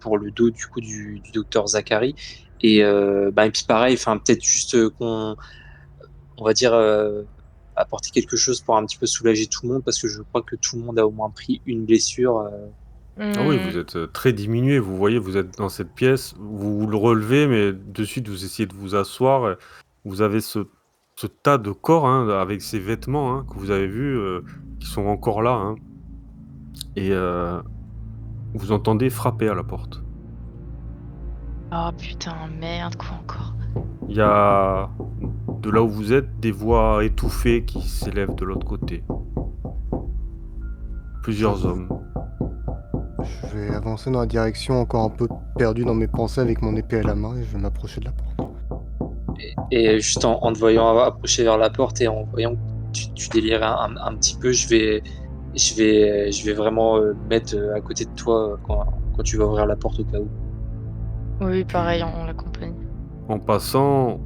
pour le dos du coup du docteur Zachary. Et puis pareil, enfin peut-être juste on va dire, apporter quelque chose pour un petit peu soulager tout le monde, parce que je crois que tout le monde a au moins pris une blessure. Ah oui, Hmm. vous êtes très diminué. Vous voyez, vous êtes dans cette pièce, vous le relevez, mais de suite, vous essayez de vous asseoir. Vous avez ce tas de corps hein, avec ces vêtements hein, que vous avez vus, qui sont encore là. Hein, et vous entendez frapper à la porte. Oh putain, merde, quoi encore? Il y a, de là où vous êtes, des voix étouffées qui s'élèvent de l'autre côté. Plusieurs Je- hommes. Je vais avancer dans la direction, encore un peu perdu dans mes pensées avec mon épée à la main, et je vais m'approcher de la porte. Et juste en te voyant approcher vers la porte et en voyant que tu délires un petit peu, je vais vraiment me mettre à côté de toi quand tu vas ouvrir la porte au cas où. Oui, pareil, Tu- on l'accompagne. En passant,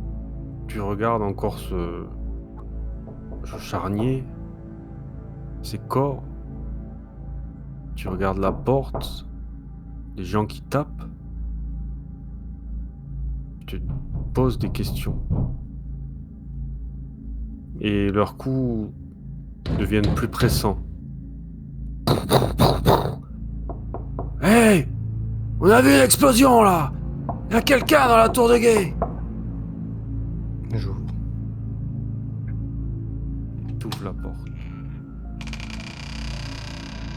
tu regardes encore ce charnier, ces corps. Tu regardes la porte, les gens qui tapent. Tu te poses des questions. Et leurs coups deviennent plus pressants. Hey! On a vu une explosion là! Y a quelqu'un dans la tour de guet! J'ouvre. T'ouvres la porte.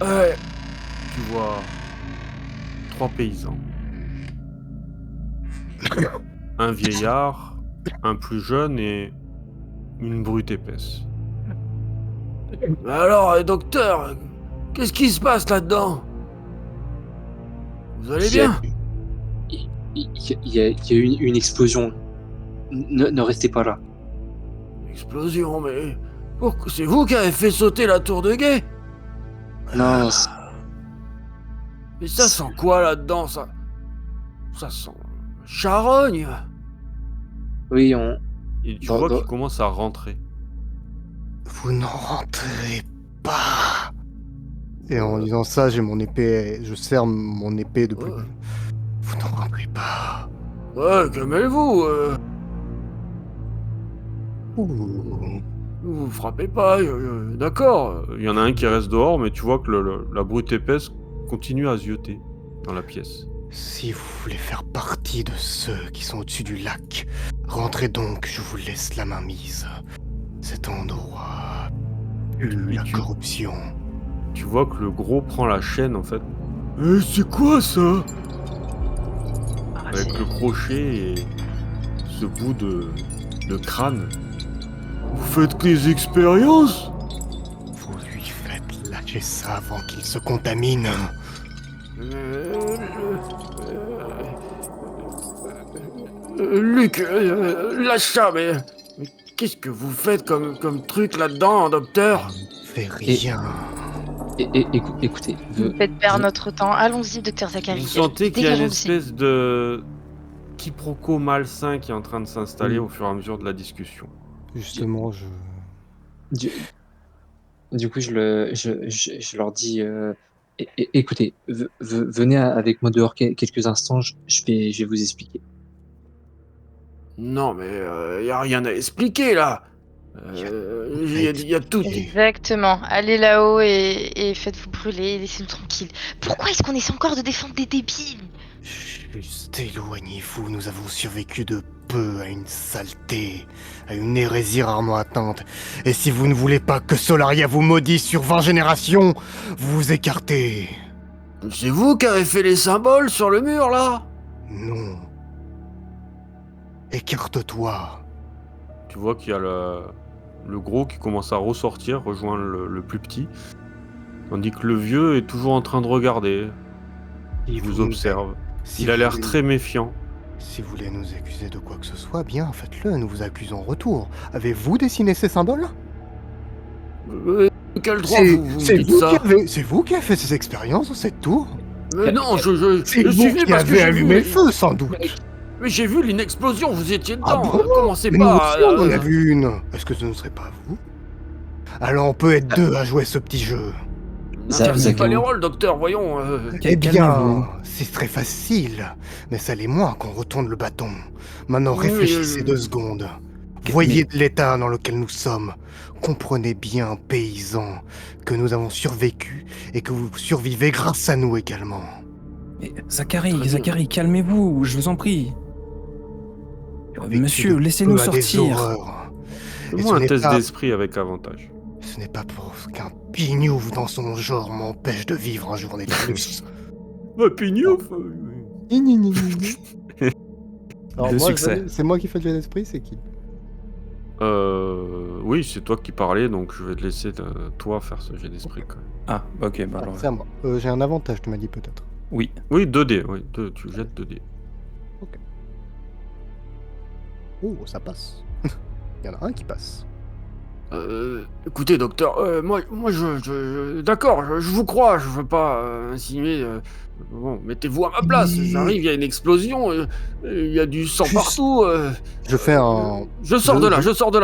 Ouais! Tu vois 3 paysans. Un vieillard, un plus jeune et une brute épaisse. Alors, docteur, qu'est-ce qui se passe là-dedans? Vous allez Il y a, bien? il y a eu une explosion. Ne restez pas là. Explosion, mais... Pourquoi c'est vous qui avez fait sauter la tour de guet? Non, Mais ça sent quoi là-dedans, ça? Ça sent... charogne! oui, Et tu Dans- vois dans- qu'il commence à rentrer. Vous n'en rentrez pas. Et en disant ça, j'ai mon épée, je serre mon épée de plus. Ouais. Vous n'en rentrez pas. Ouais, calmez-vous, Ouh. vous frappez pas, d'accord. Il y en a un qui reste dehors, mais tu vois que la brute épaisse continue à zioter dans la pièce. Si vous voulez faire partie de ceux qui sont au-dessus du lac, rentrez donc, je vous laisse la main mise. Cet endroit pue Et la tu- corruption. Tu vois que le gros prend la chaîne, en fait. C'est quoi ça? Ah, Avec c'est- le crochet et ce bout de crâne. Vous faites que des expériences? Vous lui faites lâcher ça avant qu'il se contamine. Luc, lâche ça, mais qu'est-ce que vous faites comme truc là-dedans, docteur? Fais rien. écoutez, Vous nous faites perdre notre temps. Allons-y, docteur Zachary. Vous sentez qu'il y a une Dégageons d'ici. espèce de quiproquo malsain qui est en train de s'installer Oui. au fur et à mesure de la discussion. Justement, je... du coup, je leur dis, écoutez, venez avec moi dehors quelques instants, je vais vous expliquer. Non, mais y a rien à expliquer là. Y a tout. Exactement. Allez là-haut et faites-vous brûler. Laissez-nous tranquilles. Pourquoi est-ce qu'on essaie encore de défendre des débiles? Juste éloignez-vous, nous avons survécu de peu à une saleté, à une hérésie rarement atteinte. Et si vous ne voulez pas que Solaria vous maudisse sur 20 générations, vous vous écartez. C'est vous qui avez fait les symboles sur le mur là? Non. Écarte-toi. Tu vois qu'il y a le gros qui commence à ressortir, rejoindre le plus petit. Tandis que le vieux est toujours en train de regarder. Il vous observe. Si Il a vous l'air voulez- très méfiant. Si vous voulez nous accuser de quoi que ce soit, bien, faites-le, nous vous accusons en retour. Avez-vous dessiné ces symboles? Quel droit vous dites ça? C'est vous qui avez fait ces expériences dans cette tour? Mais non, C'est je suis vous venu qui parce que avez j'ai allumé vu... le feu, sans doute. Mais j'ai vu une explosion, vous étiez Ah dedans. bon Commencez Mais nous pas aussi, on en a vu une. Est-ce que ce ne serait pas vous? Alors, on peut être deux à jouer ce petit jeu. N'inversez pas les Calmez-vous. rôles, docteur, voyons. Eh Calmez-vous. bien, c'est très facile. Mais ça l'est moins qu'on retourne le bâton. Maintenant, Oui, réfléchissez 2 secondes. Voyez l'état dans lequel nous sommes. Comprenez bien, paysans, que nous avons survécu et que vous survivez grâce à nous également. Mais Très Zachary, bien. Zachary, calmez-vous, je vous en prie. Monsieur, Vécu laissez-nous peu à des sortir. horreurs. Et Fais-moi ce un n'est test pas- d'esprit avec avantage. Ce n'est pas pour qu'un pignouf dans son genre m'empêche de vivre un journée de plus. Pignouf Alors De moi, succès. c'est moi qui fais le jet d'esprit, c'est qui? Oui, c'est toi qui parlais, donc je vais te laisser toi faire ce jet d'esprit. Quoi. Ah, ok, bah Ah, alors. c'est à moi. J'ai un avantage, tu m'as dit peut-être. Oui. Oui, 2D, oui, tu jettes 2D. Oh, ça passe. Il y en a un qui passe. Écoutez, docteur, moi d'accord, je vous crois, je veux pas insinuer. Bon, mettez-vous à ma place. J'arrive, il y a une explosion, il y a du sang Juste- partout. Je fais un, Je sors de là,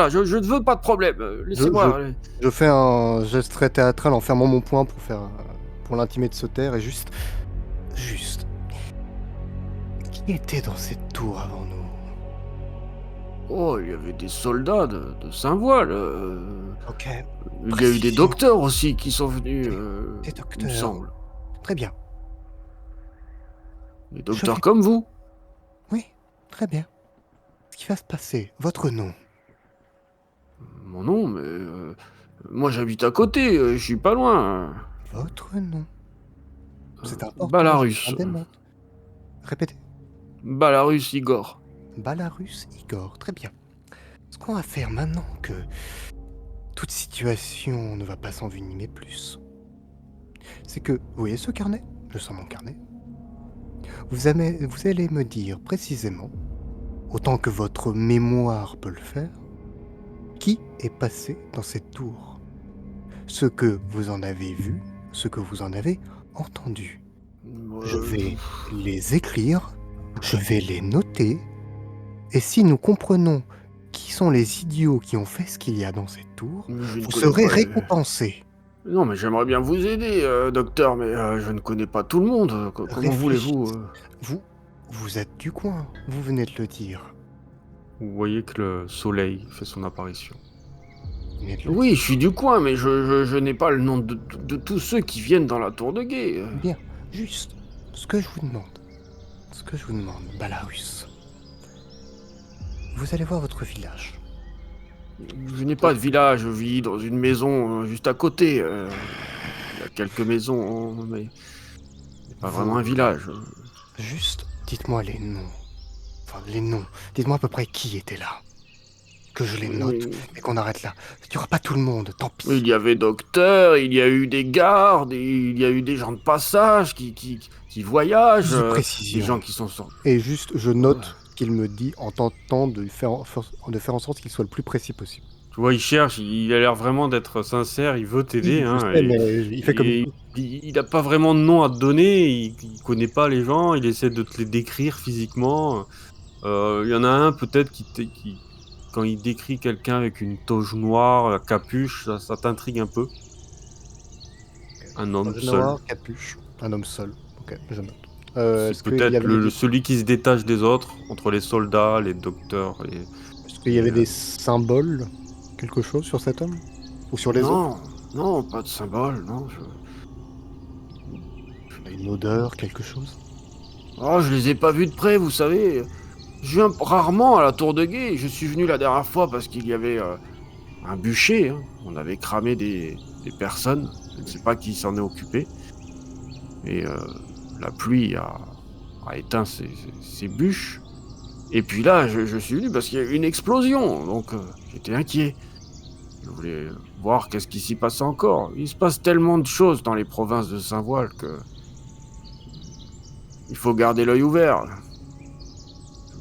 je ne veux pas de problème. Laissez-moi. je fais un geste très théâtral en fermant mon poing pour l'intimer de se taire et juste. Qui était dans cette tour avant nous? Oh, il y avait des soldats de Saint-Voile. Ok, Il y a eu des Précision. docteurs aussi qui sont venus, Des il me docteurs. semble. Très bien. Des docteurs vais- comme vous. Oui, très bien. Ce qui va se passer, votre nom. Mon nom, mais moi j'habite à côté, je suis pas loin. Votre nom. C'est important. Balarus. c'est un démon. Répétez. Balarus Igor. Balarus Igor, très bien. Ce qu'on va faire maintenant que toute situation ne va pas s'envenimer plus, c'est que, vous voyez ce carnet? Je sens mon carnet. Vous allez me dire précisément, autant que votre mémoire peut le faire, qui est passé dans cette tour. Ce que vous en avez vu, ce que vous en avez entendu. Je vais les écrire, je vais les noter, et si nous comprenons qui sont les idiots qui ont fait ce qu'il y a dans cette tour, Je ne vous connais serez pas- récompensés. Non, mais j'aimerais bien vous aider, docteur, mais je ne connais pas tout le monde. Comment voulez-vous Vous êtes du coin, vous venez de le dire. Vous voyez que le soleil fait son apparition. Vous venez de le Oui, je suis du coin, mais je n'ai pas le nom de tous ceux qui viennent dans la tour de guet. dire. Bien, juste ce que je vous demande, Balarus. Vous allez voir votre village. Je n'ai pas de village, je vis dans une maison juste à côté. Il y a quelques maisons, mais c'est pas vraiment un village. Juste, dites-moi les noms. Enfin, les noms. Dites-moi à peu près qui était là. Que je les note et qu'on arrête là. Il n'y aura pas tout le monde, tant pis. Il y avait docteur, il y a eu des gardes, il y a eu des gens de passage qui voyagent, Plus de des précision. gens qui sont sortis. Et juste, je note qu'il me dit en tentant de faire en sorte qu'il soit le plus précis possible. Tu vois, il cherche, il a l'air vraiment d'être sincère, il veut t'aider. Je sais, mais il fait comme il n'a pas vraiment de nom à te donner, il connaît pas les gens, il essaie de te les décrire physiquement. Il y en a un peut-être qui quand il décrit quelqu'un avec une toge noire, la capuche, ça t'intrigue un peu. Un homme seul. noir, capuche, un homme seul. Ok, je note. C'est Est-ce qu'il y peut-être avait celui qui se détache des autres, entre les soldats, les docteurs et... Est-ce qu'il y avait des symboles, quelque chose sur cet homme? Ou sur les autres? Non, pas de symbole, non. Une odeur, quelque chose? Oh, je les ai pas vus de près, vous savez. Je viens rarement à la tour de guet. Je suis venu la dernière fois parce qu'il y avait un bûcher. Hein. On avait cramé des personnes. Je ne sais pas qui s'en est occupé. Et la pluie a éteint ces bûches. Et puis là, je suis venu parce qu'il y a eu une explosion. Donc j'étais inquiet. Je voulais voir qu'est-ce qui s'y passe encore. Il se passe tellement de choses dans les provinces de Saint-Voile que... Il faut garder l'œil ouvert.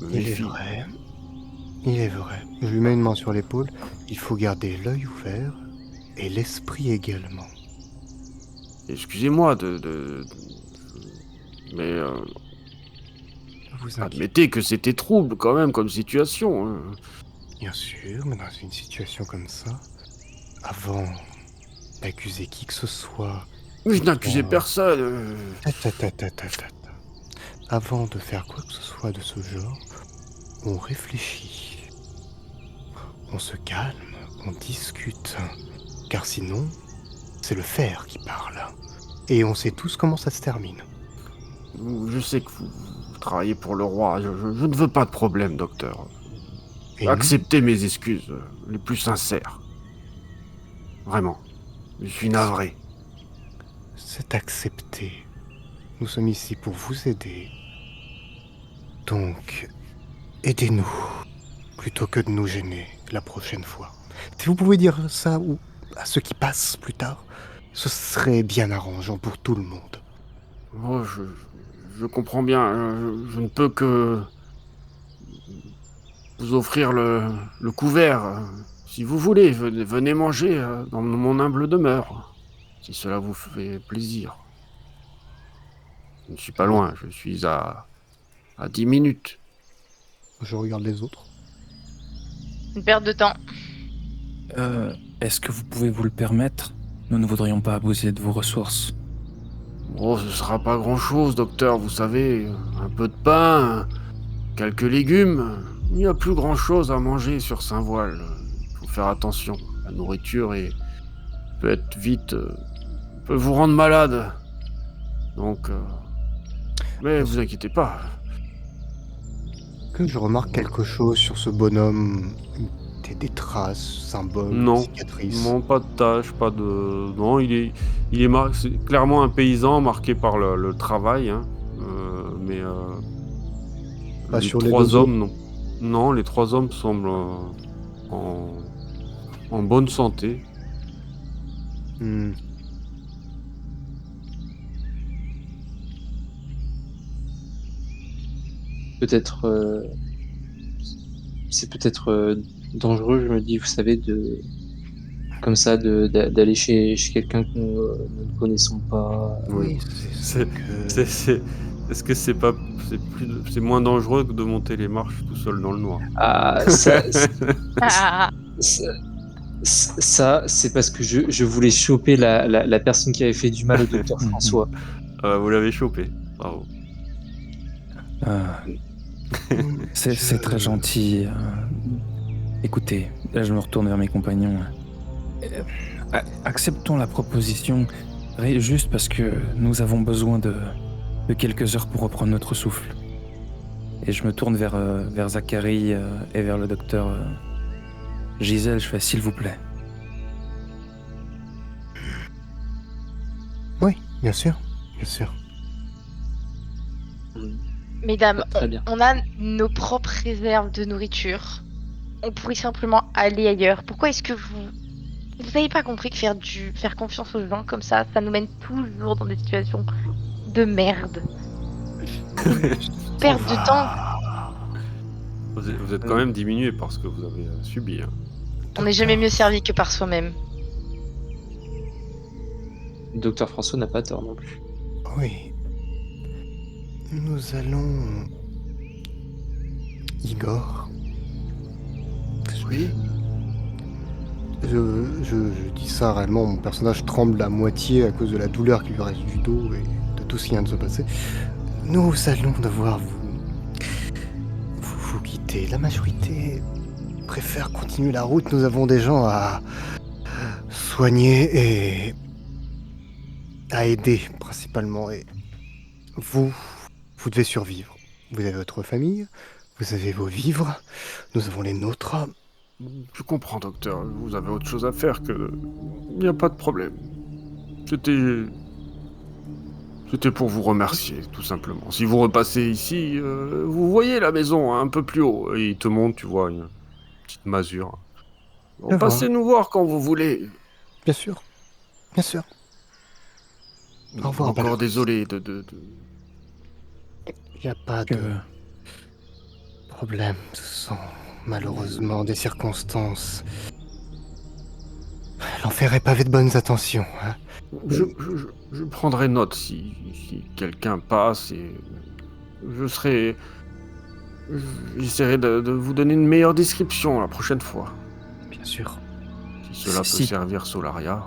Je me méfie. Il est vrai. Je lui mets une main sur l'épaule. Il faut garder l'œil ouvert et l'esprit également. Excusez-moi Mais Vous inquiétez, admettez que c'était trouble quand même comme situation. Hein. bien sûr, mais dans une situation comme ça, avant d'accuser qui que ce soit, Mais je n'accusais Bon. personne. Avant de faire quoi que ce soit de ce genre, on réfléchit, on se calme, on discute. Car sinon, c'est le fer qui parle. Et on sait tous comment ça se termine. Je sais que vous travaillez pour le roi. Je ne veux pas de problème, docteur. Et nous, Acceptez mes excuses les plus sincères. Vraiment. Je suis navré. c'est accepté. Nous sommes ici pour vous aider. Donc, aidez-nous, plutôt que de nous gêner la prochaine fois. Si vous pouvez dire ça ou à ceux qui passent plus tard, ce serait bien arrangeant pour tout le monde. Oh, je comprends bien. Je ne peux que vous offrir le couvert. Si vous voulez, venez manger dans mon humble demeure. Si cela vous fait plaisir. Je ne suis pas loin. Je suis à 10 minutes. Je regarde les autres. Une perte de temps. Est-ce que vous pouvez vous le permettre? Nous ne voudrions pas abuser de vos ressources. Oh, ce sera pas grand-chose, docteur, vous savez. Un peu de pain, quelques légumes. Il n'y a plus grand-chose à manger sur Saint-Voile. Il faut faire attention. La nourriture peut être vite... peut vous rendre malade. Donc... mais vous inquiétez pas. Que je remarque quelque chose sur ce bonhomme, des traces, symboles, Non. cicatrices. Non, pas de tâches, pas de... Non, c'est clairement un paysan marqué par le travail, hein. Mais Pas les sur les 3 deux hommes, non. Non, les 3 hommes semblent en bonne santé. Hmm. Peut-être, c'est peut-être dangereux, je me dis, vous savez, comme ça, d'aller chez quelqu'un que nous ne connaissons pas. Oui, C'est- Est-ce que c'est moins dangereux que de monter les marches tout seul dans le noir? Ah, Ah, ça, c'est parce que je voulais choper la personne qui avait fait du mal au docteur François. Vous l'avez chopé, bravo. C'est très gentil. Écoutez, là je me retourne vers mes compagnons. Acceptons la proposition, juste parce que nous avons besoin de quelques heures pour reprendre notre souffle. Et je me tourne vers Zachary et vers le docteur Gisèle, je fais s'il vous plaît. Oui, bien sûr, bien sûr. mesdames, Très bien. on a nos propres réserves de nourriture. On pourrait simplement aller ailleurs. Pourquoi est-ce que vous n'avez pas compris que faire confiance aux gens comme ça nous mène toujours dans des situations de merde. Perte de temps. Vous êtes quand même diminué par ce que vous avez subi. Hein. On n'est jamais mieux servi que par soi-même. Le docteur François n'a pas tort non plus. Oui. Nous allons... Igor. Oui. Je dis ça réellement, mon personnage tremble à moitié à cause de la douleur qui lui reste du dos et de tout ce qui vient de se passer. Nous allons devoir vous quitter. La majorité préfère continuer la route. Nous avons des gens à soigner et à aider principalement. Et vous devez survivre. Vous avez votre famille, vous avez vos vivres, nous avons les nôtres. Je comprends, docteur. Vous avez autre chose à faire que... Il n'y a pas de problème. C'était pour vous remercier, tout simplement. Si vous repassez ici, vous voyez la maison hein, un peu plus haut. Et il te montre, tu vois, une petite masure. Passez nous voir quand vous voulez. Bien sûr. Bien sûr. Au revoir, Encore Valor. désolé Il n'y a pas de problème. Ce sont malheureusement des circonstances. J'en ferai pavé de bonnes attentions. Hein. Je prendrai note si quelqu'un passe et je serai. J'essaierai de vous donner une meilleure description la prochaine fois. Bien sûr. Si cela peut Si- servir Solaria.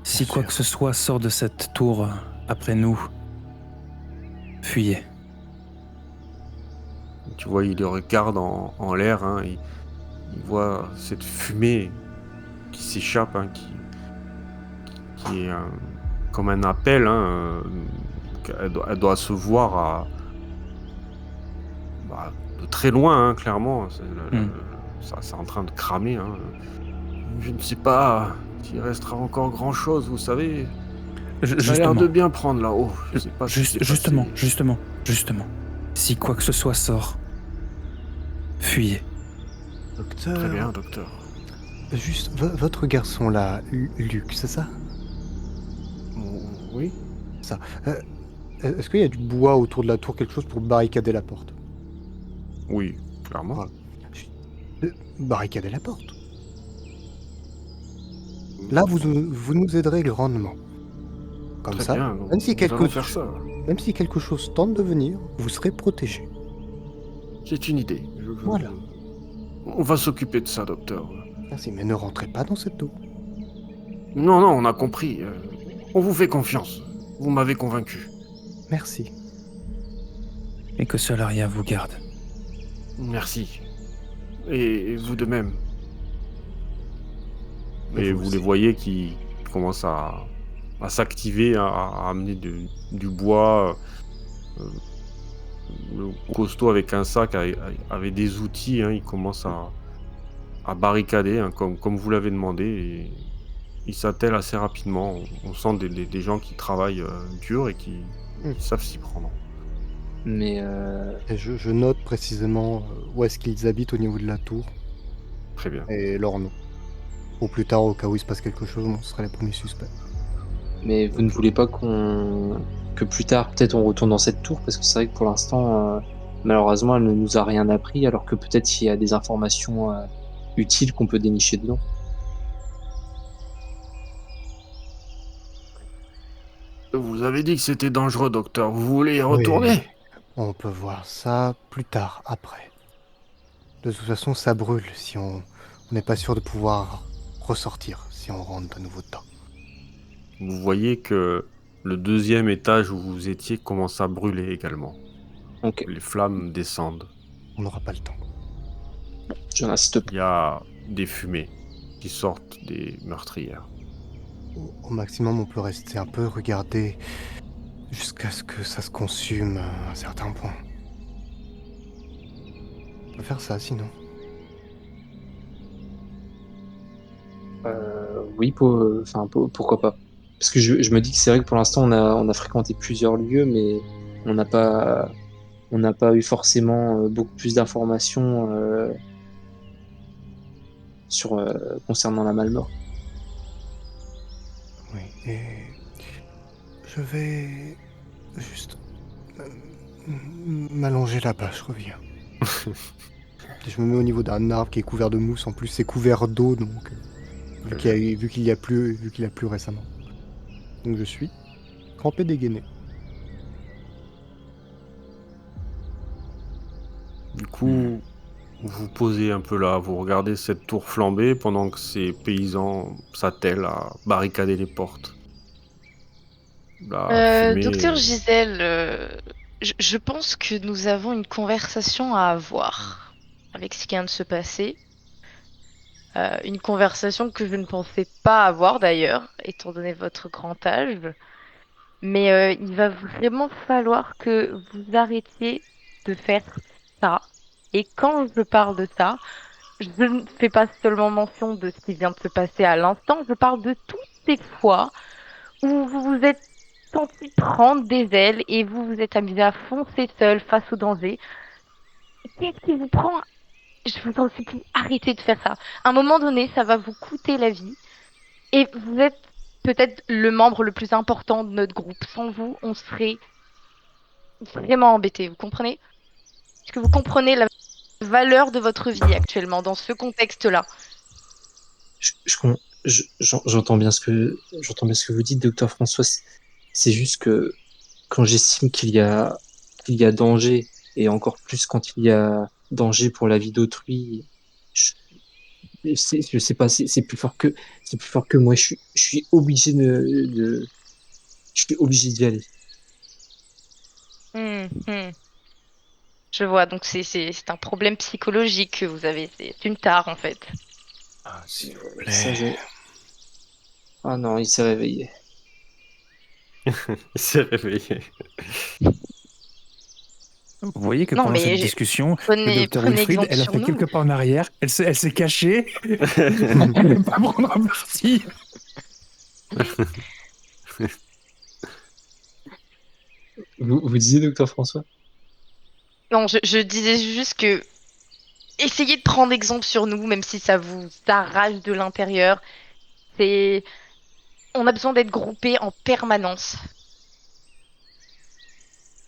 Si Bien quoi sûr. que ce soit sort de cette tour après nous, fuyez. Tu vois, il le regarde en l'air, hein, et il voit cette fumée qui s'échappe, hein, qui est comme un appel. Hein, elle doit se voir de très loin, hein, clairement. Ça, c'est en train de cramer. Hein. Je ne sais pas s'il restera encore grand-chose, vous savez. Ça a l'air de bien prendre là-haut. Je sais pas ce qui s'est passé. Justement. Si quoi que ce soit sort, fuyez. Docteur. Très bien, docteur. Juste, votre garçon là, Luc, c'est ça? Oui. Est-ce qu'il y a du bois autour de la tour, quelque chose pour barricader la porte? Oui, clairement. Voilà. Barricader la porte. Là, vous nous aiderez grandement. Comme Très ça, bien. même si Nous allons faire ça. même si quelque chose tente de venir, vous serez protégé. C'est une idée. Voilà. On va s'occuper de ça, docteur. Merci, mais ne rentrez pas dans cette tour. Non, on a compris. On vous fait confiance. Vous m'avez convaincu. Merci. Et que Solaria vous garde. Merci. Et vous de même. Et vous aussi. les voyez qui commencent à s'activer, à amener du bois. Le costaud avec un sac avait des outils. Hein, il commence à barricader, hein, comme vous l'avez demandé. Et il s'attelle assez rapidement. On sent des gens qui travaillent dur et qui savent s'y prendre. Mais Et je note précisément où est-ce qu'ils habitent au niveau de la tour Très bien. et leur nom. Pour plus tard, au cas où il se passe quelque chose, on sera les premiers suspects. Mais vous ne voulez pas que plus tard, peut-être on retourne dans cette tour, parce que c'est vrai que pour l'instant, malheureusement, elle ne nous a rien appris, alors que peut-être il y a des informations utiles qu'on peut dénicher dedans. Vous avez dit que c'était dangereux, docteur. Vous voulez y retourner? On peut voir ça plus tard, après. De toute façon, ça brûle si on n'est pas sûr de pouvoir ressortir si on rentre de nouveau dedans. Vous voyez que le deuxième étage où vous étiez commence à brûler également. Ok, Les flammes descendent. On n'aura pas le temps. je n'insiste pas. Il y a des fumées qui sortent des meurtrières. Au maximum, on peut rester un peu, regarder jusqu'à ce que ça se consume à un certain point. On peut faire ça sinon. Oui, pourquoi pas. Parce que je me dis que c'est vrai que pour l'instant, on a fréquenté plusieurs lieux, mais on n'a pas eu forcément beaucoup plus d'informations concernant la Malmort. Oui, et je vais juste m'allonger là-bas, je reviens. Je me mets au niveau d'un arbre qui est couvert de mousse, en plus c'est couvert d'eau, donc vu qu'il a plu récemment. Donc je suis trempé dégainé. Du coup, vous vous posez un peu là, vous regardez cette tour flamber pendant que ces paysans s'attellent à barricader les portes. La fumée... Docteur Gisèle, je pense que nous avons une conversation à avoir avec ce qui vient de se passer. Une conversation que je ne pensais pas avoir d'ailleurs, étant donné votre grand âge. Mais il va vraiment falloir que vous arrêtiez de faire ça. Et quand je parle de ça, je ne fais pas seulement mention de ce qui vient de se passer à l'instant, je parle de toutes ces fois où vous vous êtes senti prendre des ailes et vous vous êtes amusé à foncer seul face au danger. Qu'est-ce qui vous prend? Je vous en supplie, arrêtez de faire ça. À un moment donné, ça va vous coûter la vie. Et vous êtes peut-être le membre le plus important de notre groupe. Sans vous, on serait vraiment embêtés, vous comprenez? Est-ce que vous comprenez la valeur de votre vie actuellement dans ce contexte-là? Je j'entends bien j'entends bien ce que vous dites, docteur François. C'est juste que quand j'estime qu'il y a danger, et encore plus quand il y a danger pour la vie d'autrui, je, je sais pas, c'est plus fort que moi. Je suis obligé je suis obligé d'y aller. Hmm, hmm. Je vois, donc c'est un problème psychologique que vous avez. C'est une tare, en fait. Ah, s'il vous Ça, plaît. Ah non, il s'est réveillé. Il s'est réveillé. Vous voyez que Non, pendant cette mais discussion, le docteur prenez Wilfried, exemple elle a sur fait nous. quelques pas en arrière, elle s'est cachée, elle ne pas prendre parti. Vous disiez, docteur François? Non, je disais juste que essayez de prendre exemple sur nous, même si ça vous arrache de l'intérieur. C'est, on a besoin d'être groupés en permanence.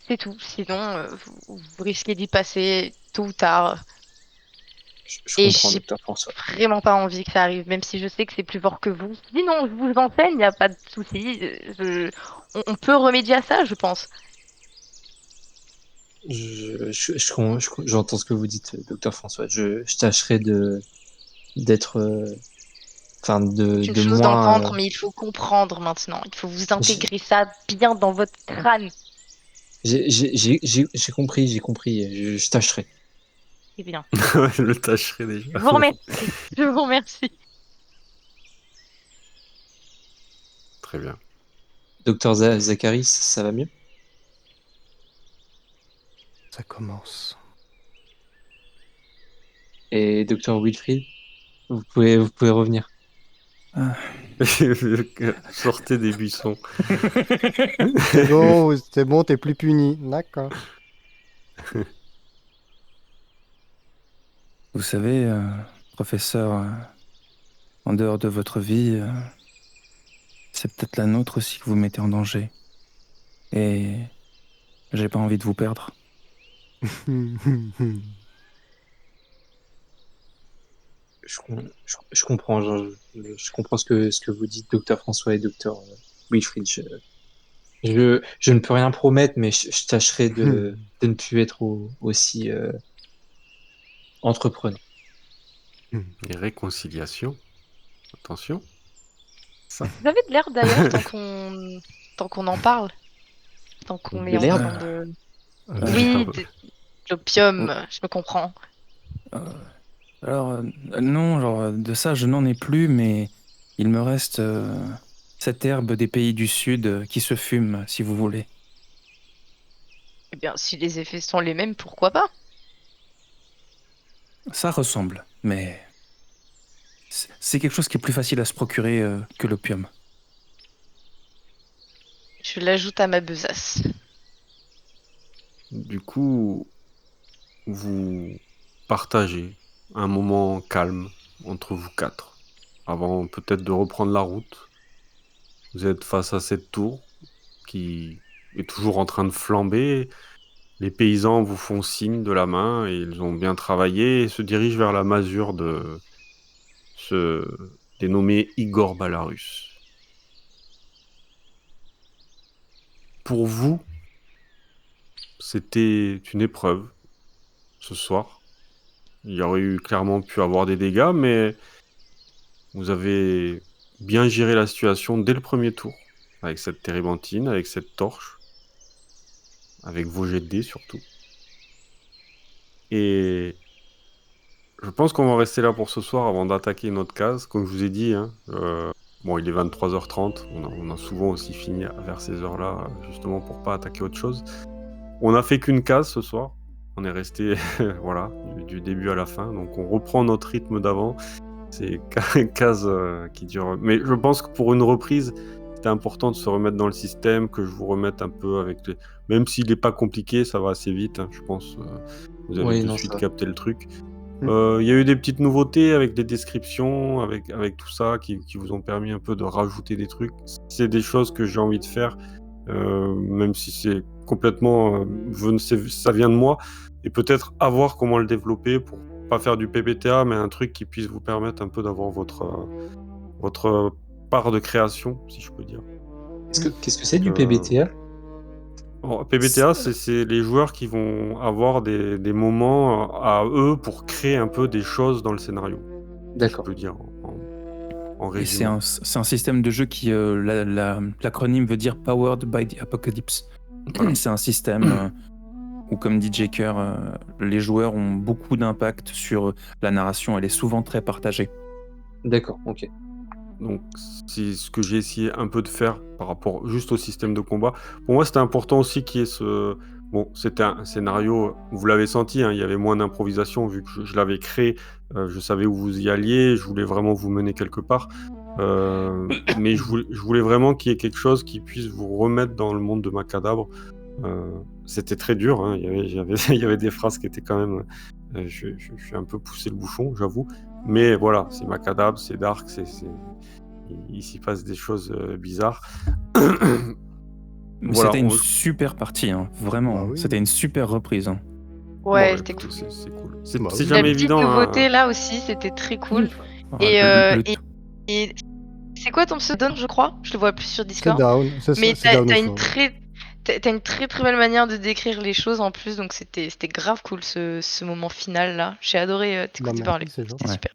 C'est tout. Sinon, vous risquez d'y passer tôt ou tard. Je Et comprends, j'ai docteur François. vraiment pas envie que ça arrive, même si je sais que c'est plus fort que vous. Sinon, je vous enseigne, il n'y a pas de souci. On peut remédier à ça, je pense. J'entends ce que vous dites, docteur François. Je tâcherai d'être, C'est une de chose moins. d'entendre, mais il faut comprendre maintenant. Il faut vous J'ai intégrer ça bien dans votre crâne. j'ai compris, j'ai compris. Je tâcherai. C'est bien. Ouais, je le tâcherai déjà. Je vous remercie. Je vous remercie. Très bien. Docteur Zachary, ça va mieux? Ça commence. Et docteur Wilfried, vous pouvez revenir. Ah. Sortez des buissons. C'est bon, t'es plus puni. D'accord. Vous savez, professeur, en dehors de votre vie, c'est peut-être la nôtre aussi que vous mettez en danger. Et j'ai pas envie de vous perdre. Je comprends, je comprends ce que vous dites, docteur François et docteur Wilfried. Je ne peux rien promettre, mais je tâcherai de ne plus être aussi entreprenant. Les réconciliations. Attention. Ça. Vous avez de l'air d'ailleurs tant qu'on en parle, tant qu'on De est en l'herbe? train de. Oui, L'herbe. de l'opium, Oh, je me comprends. euh, alors, non, genre, de ça, je n'en ai plus, mais il me reste cette herbe des pays du Sud qui se fume, si vous voulez. Eh bien, si les effets sont les mêmes, pourquoi pas? Ça ressemble, mais c'est quelque chose qui est plus facile à se procurer que l'opium. Je l'ajoute à ma besace. Du coup, vous partagez un moment calme entre vous quatre, avant peut-être de reprendre la route. Vous êtes face à cette tour qui est toujours en train de flamber. Les paysans vous font signe de la main et ils ont bien travaillé et se dirigent vers la masure de ce dénommé Igor Balarus. Pour vous, c'était une épreuve ce soir. Il y aurait eu clairement pu avoir des dégâts, mais vous avez bien géré la situation dès le premier tour, avec cette térébenthine, avec cette torche, avec vos jets de dés surtout. Et je pense qu'on va rester là pour ce soir avant d'attaquer une autre case. Comme je vous ai dit, hein, bon, il est 23h30, on a souvent aussi fini vers ces heures-là, justement pour pas attaquer autre chose. On n'a fait qu'une case ce soir. On est resté voilà, du début à la fin. Donc on reprend notre rythme d'avant. C'est une case qui dure. Mais je pense que pour une reprise, c'était important de se remettre dans le système, que je vous remette un peu avec les. Même s'il n'est pas compliqué, ça va assez vite, hein, je pense. Vous avez Oui, de non, suite ça va. capté le truc. Mm. Il y a eu des petites nouveautés avec des descriptions, avec tout ça, qui vous ont permis un peu de rajouter des trucs. C'est des choses que j'ai envie de faire, même si c'est complètement. Ça vient de moi. Et peut-être à voir comment le développer pour pas faire du PBTA, mais un truc qui puisse vous permettre un peu d'avoir votre part de création, si je peux dire. Qu'est-ce que c'est du Euh, PBTA? Alors, PBTA, c'est les joueurs qui vont avoir des moments à eux pour créer un peu des choses dans le scénario. Je D'accord. peux dire en Et c'est résumé. un système de jeu qui, l'acronyme veut dire Powered by the Apocalypse. Voilà. C'est un système où, comme dit Jaker, les joueurs ont beaucoup d'impact sur la narration. Elle est souvent très partagée. D'accord, ok. Donc, c'est ce que j'ai essayé un peu de faire par rapport juste au système de combat. Pour moi, c'était important aussi qu'il y ait ce... Bon, c'était un scénario, vous l'avez senti, hein, il y avait moins d'improvisation vu que je l'avais créé, je savais où vous y alliez, je voulais vraiment vous mener quelque part. Mais je voulais vraiment qu'il y ait quelque chose qui puisse vous remettre dans le monde de Macadabre. C'était très dur, hein, il y avait des phrases qui étaient quand même... je suis un peu poussé le bouchon, j'avoue. Mais voilà, c'est Macadabre, c'est dark, il s'y passe des choses bizarres. Mais Voilà, c'était une super partie, hein, vraiment. Bah oui. C'était une super reprise. Hein. Ouais, bon, c'était écoutez, cool. c'est cool. C'est Bah c'est oui. La jamais petite évident. nouveauté là aussi, c'était très cool. Ah, Et, le- et c'est quoi ton pseudo, je crois? Je le vois plus sur C'est Discord. down, Mais c'est down t'as au une fond. t'as une très très belle manière de décrire les choses en plus, donc c'était grave cool ce moment final là. J'ai adoré t'écouter Bah, parler. merci, c'est gentil. C'était Ouais. super.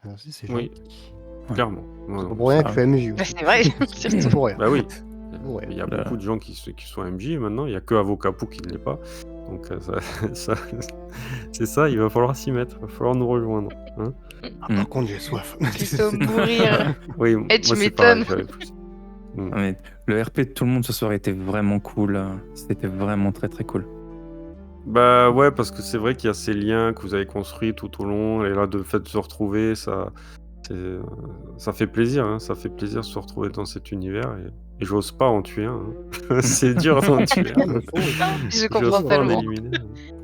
Merci, c'est Oui. gentil. Clairement. Ouais, C'est non, pas pour rien ça- que je suis MJ Bah, aussi. c'est vrai, C'est surtout. pour rien. Bah oui. Ouais. Il y a Là. beaucoup de gens qui sont MJ maintenant. Il n'y a que Avocapou qui ne l'est pas. Donc c'est ça. Il va falloir s'y mettre. Il va falloir nous rejoindre. Hein. Ah, par contre, j'ai soif. Plutôt mourir. Oui, Eh, tu moi c'est pareil. m'étonnes. J'avais plus. Ah, mais le RP de tout le monde ce soir était vraiment cool. C'était vraiment très très cool. Bah ouais, parce que c'est vrai qu'il y a ces liens que vous avez construits tout au long. Et là, de fait de se retrouver, ça fait plaisir. Hein. Ça fait plaisir de se retrouver dans cet univers. Et j'ose pas en tuer un. Hein. C'est dur d'en tuer Ah, un. mais faut, Je comprends J'ose pas en tellement. éliminer.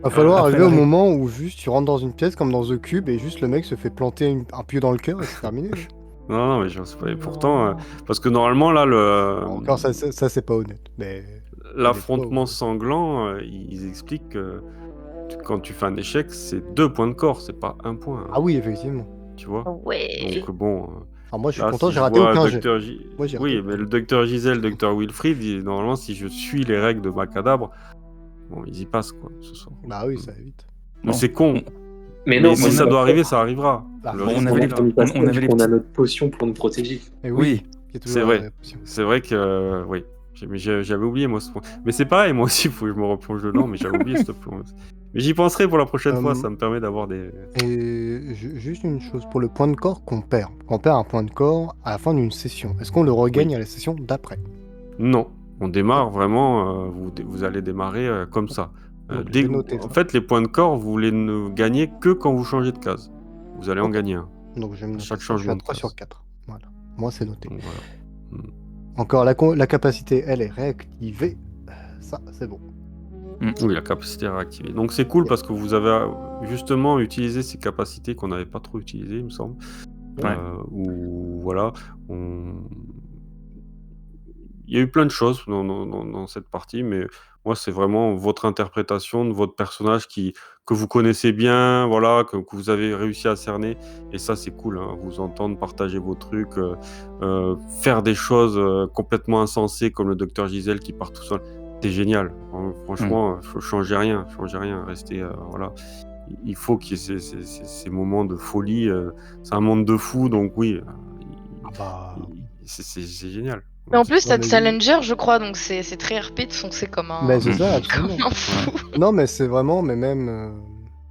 va falloir Après arriver au la règle- moment où juste tu rentres dans une pièce comme dans The Cube et juste le mec se fait planter un pieu dans le cœur et c'est terminé. Non, mais j'ose pas. Et pourtant, parce que normalement, là, Encore ça c'est pas honnête. Mais l'affrontement sanglant, ils expliquent que quand tu fais un échec, c'est 2 points de corps, c'est pas 1 point. Hein, ah oui, effectivement. tu vois. Ouais. Donc bon. Alors moi je suis Là, content, si j'ai je raté vois aucun jet. Dr. Moi, j'ai raté Oui, aucun mais jet. le Dr. Gisèle, Dr. Wilfried, normalement, si je suis les règles de Macadabre, bon, ils y passent, quoi, ce soir. Bah oui, ça évite. Mais Bon. c'est con. Mais Mais non, si ça doit arriver, ça arrivera. Bah, Le bon, risque, on avait il est les là. on avait les on a petits- notre potion pour nous protéger. Et Oui. il y a toujours C'est vrai. la option. C'est vrai que, oui. Mais j'avais oublié, moi, ce point. Mais c'est pareil, moi aussi, il faut que je me replonge dedans, mais j'avais oublié ce point. Mais j'y penserai pour la prochaine fois, ça me permet d'avoir des... Et juste une chose, pour le point de corps qu'on perd. On perd un point de corps à la fin d'une session. Est-ce qu'on le regagne Oui. à la session d'après? Non, on démarre vraiment, vous allez démarrer comme ça. Donc, je vais noter En ça. fait, les points de corps, vous les ne gagnez que quand vous changez de case. Vous allez en Ok. gagner un. Donc je vais me noter Chaque ça, je suis changement à de 3 classe. sur 4. Voilà. Moi c'est noté. Donc, voilà. Encore la capacité, elle est réactivée. Ça, c'est bon. Oui, la capacité est réactivée. Donc c'est cool parce que vous avez justement utilisé ces capacités qu'on n'avait pas trop utilisées, il me semble. Ouais. Ou voilà, il y a eu plein de choses dans cette partie, mais moi, c'est vraiment votre interprétation de votre personnage que vous connaissez bien, voilà, que vous avez réussi à cerner. Et ça, c'est cool, hein, vous entendre partager vos trucs, faire des choses complètement insensées comme le Dr. Gisèle qui part tout seul. C'est génial. Franchement, faut changer rien, rester, voilà. Il faut qu'il y ait ces moments de folie. C'est un monde de fous, donc oui, Ah bah. c'est génial. Mais en plus, t'as de mais- Challenger, je crois, donc c'est très RP de foncer comme un. Mais c'est ça, Comme absolument. un fou. Non, mais c'est vraiment, mais même.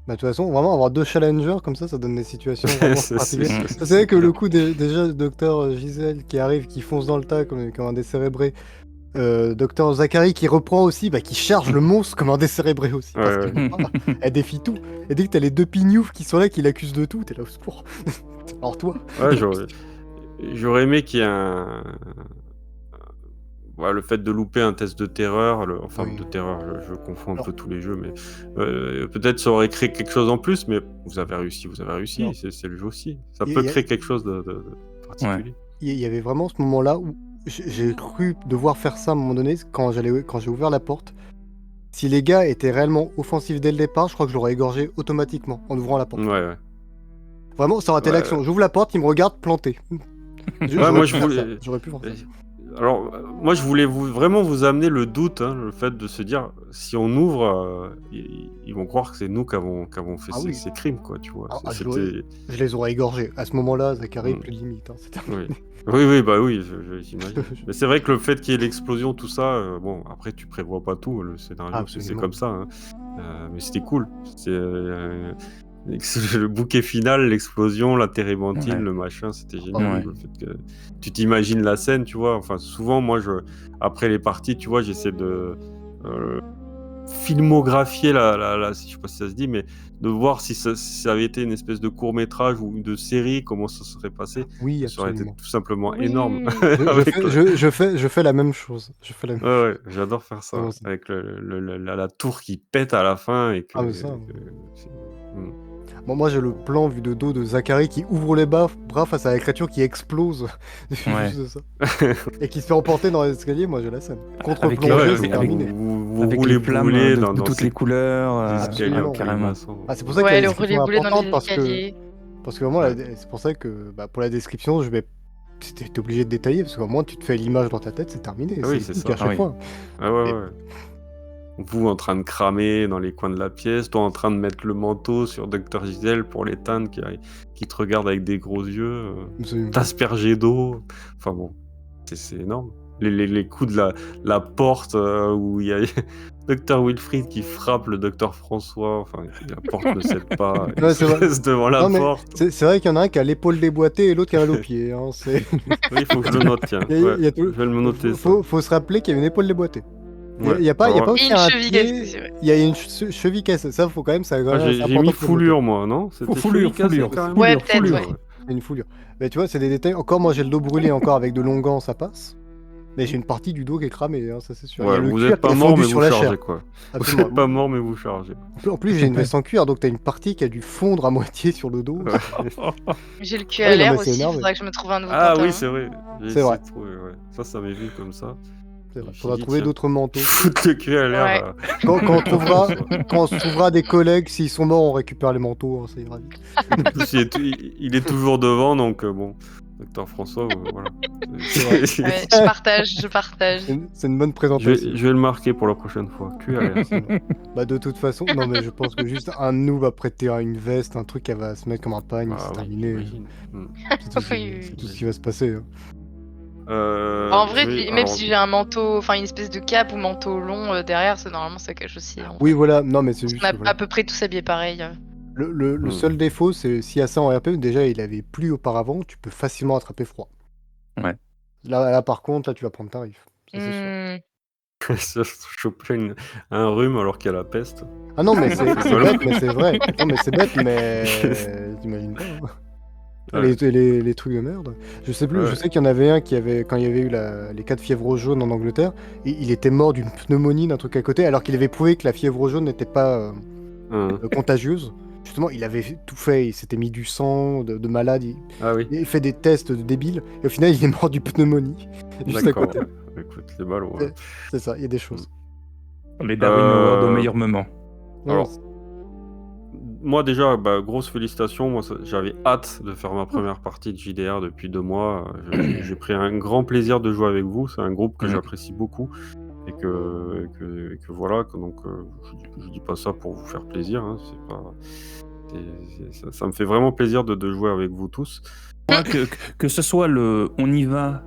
Bah, de toute façon, vraiment avoir 2 challengers comme ça donne des situations vraiment particulières. C'est vrai que le coup déjà Docteur Gisèle qui arrive, qui fonce dans le tas comme un décérébré. Docteur Zachary qui reprend aussi, qui charge le monstre comme un décérébré aussi. Parce Ouais, que elle défie tout. Et dès que t'as les 2 pignoufs qui sont là, qui l'accusent de tout, t'es là au secours. Alors toi. Ouais, j'aurais aimé qu'il y ait voilà, le fait de louper un test de terreur, Oui. de terreur, je confonds un peu tous les jeux, mais peut-être ça aurait créé quelque chose en plus, mais vous avez réussi, Non. c'est le jeu aussi. Ça Il peut y a- créer quelque chose de particulier. Il y avait vraiment ce moment-là où j'ai cru devoir faire ça à un moment donné quand j'ai ouvert la porte. Si les gars étaient réellement offensifs dès le départ, je crois que je l'aurais égorgé automatiquement en ouvrant la porte. Ouais. Vraiment, ça aurait été Ouais. l'action. J'ouvre la porte, il me regarde planté. Ouais, moi, je pu faire voulais- ça, j'aurais pu faire ça. Alors, moi, je voulais vraiment vous amener le doute, hein, le fait de se dire, si on ouvre, ils vont croire que c'est nous qui avons fait Ah oui. ces crimes, quoi, tu vois. Ah, C'était... je les aurais égorgés. À ce moment-là, Zachary, Mm. plus de limite. Hein, c'était- Oui. Oui, bah oui, j'imagine. Mais c'est vrai que le fait qu'il y ait l'explosion, tout ça, bon, après, tu prévois pas tout, le scénario, c'est Absolument. comme ça, hein. Mais c'était cool. C'est le bouquet final, l'explosion, la térébenthine, Ouais. le machin, c'était génial. Ouais. Le fait que tu t'imagines la scène, tu vois. Enfin, souvent, moi, après les parties, tu vois, j'essaie de filmographier je sais pas si ça se dit, mais de voir si ça avait été une espèce de court-métrage ou de série, comment ça serait passé. Oui, Ça aurait été absolument. tout simplement Oui. énorme. Je, je Avec fais, je fais la même chose. Je fais la même Ouais, ouais, j'adore faire ça, Comment ça avec la tour qui pète à la fin et que, Ah, mais ça, c'est- Mm. Bon, moi, j'ai le plan vu de dos de Zachary qui ouvre les bras face à la créature qui explose. Ouais. Juste ça. Et qui se fait emporter dans l'escalier, moi j'ai la scène. Avec Contre-plongée, les- Ouais, c'est avec- terminé. vous Avec roulez les flammes boulet de dans toutes ces les couleurs, escaliers Absolument. carrément. grimaçants. Ah, c'est pour ça que la Ouais, le description est relais boulet dans les importante escaliers. parce que vraiment, Ouais. c'est pour ça que pour la description, t'es obligé de détailler parce qu'au moins tu te fais l'image dans ta tête, c'est terminé. Ah oui, c'est c'est épique ça. à chaque Ah oui. fois. Ah ouais, Et- ouais. Vous en train de cramer dans les coins de la pièce, toi en train de mettre le manteau sur Dr. Giselle pour l'éteindre, qui te regarde avec des gros yeux, Absolument. t'asperger d'eau. Enfin bon, c'est énorme. Les coups de la porte où il y a Dr. Wilfried qui frappe le Dr. François, enfin la porte ne cède pas, il Ouais, se c'est vrai. reste devant la Non, mais porte. c'est vrai qu'il y en a un qui a l'épaule déboîtée et l'autre qui a mal au pied. Hein. Oui, il faut que je le note, tiens. Il y a- Ouais, il y a tout- je vais le noter ça. faut se rappeler qu'il y a une épaule déboîtée. Il Ouais. n'y a pas Alors, aussi Et une un cheville pied, cassée, c'est vrai. il y a une cheville cassée. Ça, faut quand même, c'est j'ai important mis pour le foulure moi, non? C'était Foulure, cheville cassée, foulure, carrément. Ouais, foulure, peut-être, foulure. ouais. noter. C'est une foulure. Mais tu vois, c'est des détails. Encore, moi, j'ai le dos brûlé encore avec de l'onguent, ça passe. Mais j'ai une partie du dos qui est cramée, hein, ça c'est sûr. Il y a Ouais, le vous cuir êtes qui pas est mort, fondu mais sur vous la chargez, chair. quoi. Vous Absolument. êtes pas mort, mais vous chargez. En plus, j'ai une veste en cuir, donc t'as une partie qui a dû fondre à moitié sur le dos. J'ai le cul Ah à oui, non, l'air mais c'est aussi, énervé. faudra que je me trouve un nouveau Ah pantalon. oui, c'est vrai. J'ai C'est vrai. essayé de trouver, ouais. Ça m'est vu comme ça. C'est vrai. Je me Faudra suis dit, trouver tiens, d'autres manteaux. Foutre le cul à l'air. Ouais. Quand on se trouvera des collègues, s'ils sont morts, on récupère les manteaux, hein, ça ira vite. En plus, il est toujours devant, donc bon. Docteur François, voilà. C'est vrai. Ouais, je partage. C'est une bonne Je présentation. vais le marquer pour la prochaine fois. Cul à l'air. Bah de toute façon, non mais je pense que juste un de nous va prêter une veste, un truc qu'elle va se mettre comme un pagne, Ah c'est oui, terminé. j'imagine. C'est tout, Oui. c'est tout ce qui va se passer. Hein. En vrai, je vais- même alors, si j'ai un manteau, enfin une espèce de cape ou manteau long derrière, normalement ça cache aussi. En Oui vrai. voilà, non mais c'est On juste a que, voilà. à peu près tous habillés pareil. Le seul défaut, c'est s'il y a ça en RP, déjà il avait plu auparavant, tu peux facilement attraper froid. Ouais. Là par contre, là tu vas prendre tarif. Ça, c'est sûr. Hmm. ça choper un rhume alors qu'il y a la peste. Ah non mais c'est Voilà. bête, mais c'est vrai. Non mais c'est bête, mais t'imagines pas. Hein. Ouais. Les trucs de merde. Je sais plus, Ouais. je sais qu'il y en avait un qui avait, quand il y avait eu les cas de fièvre jaune en Angleterre, il était mort d'une pneumonie, d'un truc à côté, alors qu'il avait prouvé que la fièvre jaune n'était pas contagieuse. Justement, il avait tout fait, il s'était mis du sang de malade, Ah oui, il fait des tests de débiles, et au final il est mort du pneumonie. Juste à d'accord. côté. Écoute, c'est ballot. Ouais. C'est ça, il y a des choses. Les Darwin Awards au Euh, meilleur moment. Alors, moi déjà, grosse félicitations. Moi, j'avais hâte de faire ma première partie de JDR depuis 2 mois. J'ai pris un grand plaisir de jouer avec vous. C'est un groupe que Mhm. j'apprécie beaucoup et que voilà. Donc, je dis pas ça pour vous faire plaisir. Hein, c'est pas. Ça me fait vraiment plaisir de jouer avec vous tous. Moi, que ce soit on y va,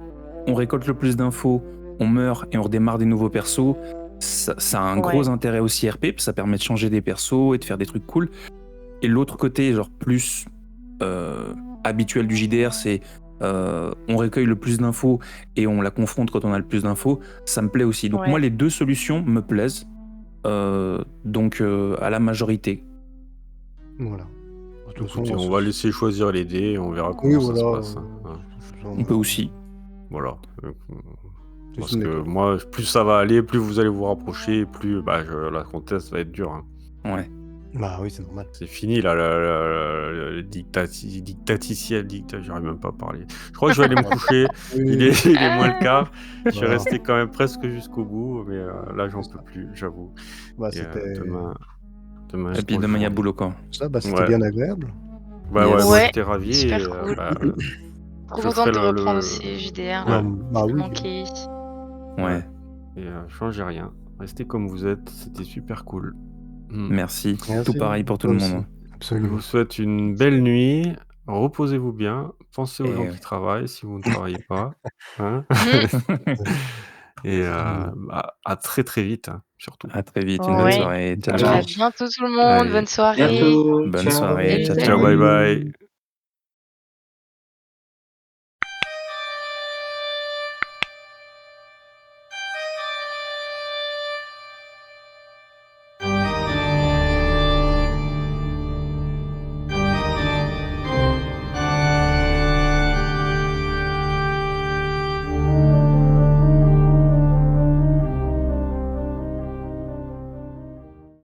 on récolte le plus d'infos, on meurt et on redémarre des nouveaux persos, ça a un Ouais. gros intérêt aussi RP, parce que ça permet de changer des persos et de faire des trucs cool. Et l'autre côté, genre plus habituel du JDR, c'est on recueille le plus d'infos et on la confronte quand on a le plus d'infos, ça me plaît aussi. Donc Ouais. moi, les deux solutions me plaisent, donc à la majorité. Voilà. De toute façon, Écoutez, on va laisser choisir les dés et on verra comment oui, ça voilà. se passe. Hein. On peut aussi. Voilà. Parce Juste que moi, plus ça va aller, plus vous allez vous rapprocher, plus la contest va être dure. Hein. Ouais. Bah oui, c'est normal. C'est fini là, le dictaticiel, j'arrive même pas à parler. Je crois que je vais aller me coucher. Il est moins le quart. Je suis Voilà. resté quand même presque jusqu'au bout, mais là j'en peux plus, j'avoue. Bah, Et, c'était demain. Et puis demain, il y a boulot quand. ça, bah, c'était Ouais. bien agréable. Bah Yes. ouais, moi Ouais, j'étais ravi. super Et, cool. Trop Je contente ferai de le- reprendre le- aussi JDR. Ouais. Non, bah oui. Manqué. Ouais. Et changez rien. Restez comme vous êtes, c'était super cool. Merci. Merci. Tout pareil pour tout Toi le aussi. monde. Je Absolument. vous souhaite une belle nuit. Reposez-vous bien. Pensez aux Et gens ouais. qui travaillent si vous ne travaillez pas. Hein Et à très très vite, hein, surtout. À très vite. Une bonne Ouais. soirée. Ciao, Ça ciao. À marche. bientôt tout le monde. Allez. Bonne soirée. Bientôt. Bonne Ciao. soirée. Ciao, Salut. ciao. Ciao, bye bye.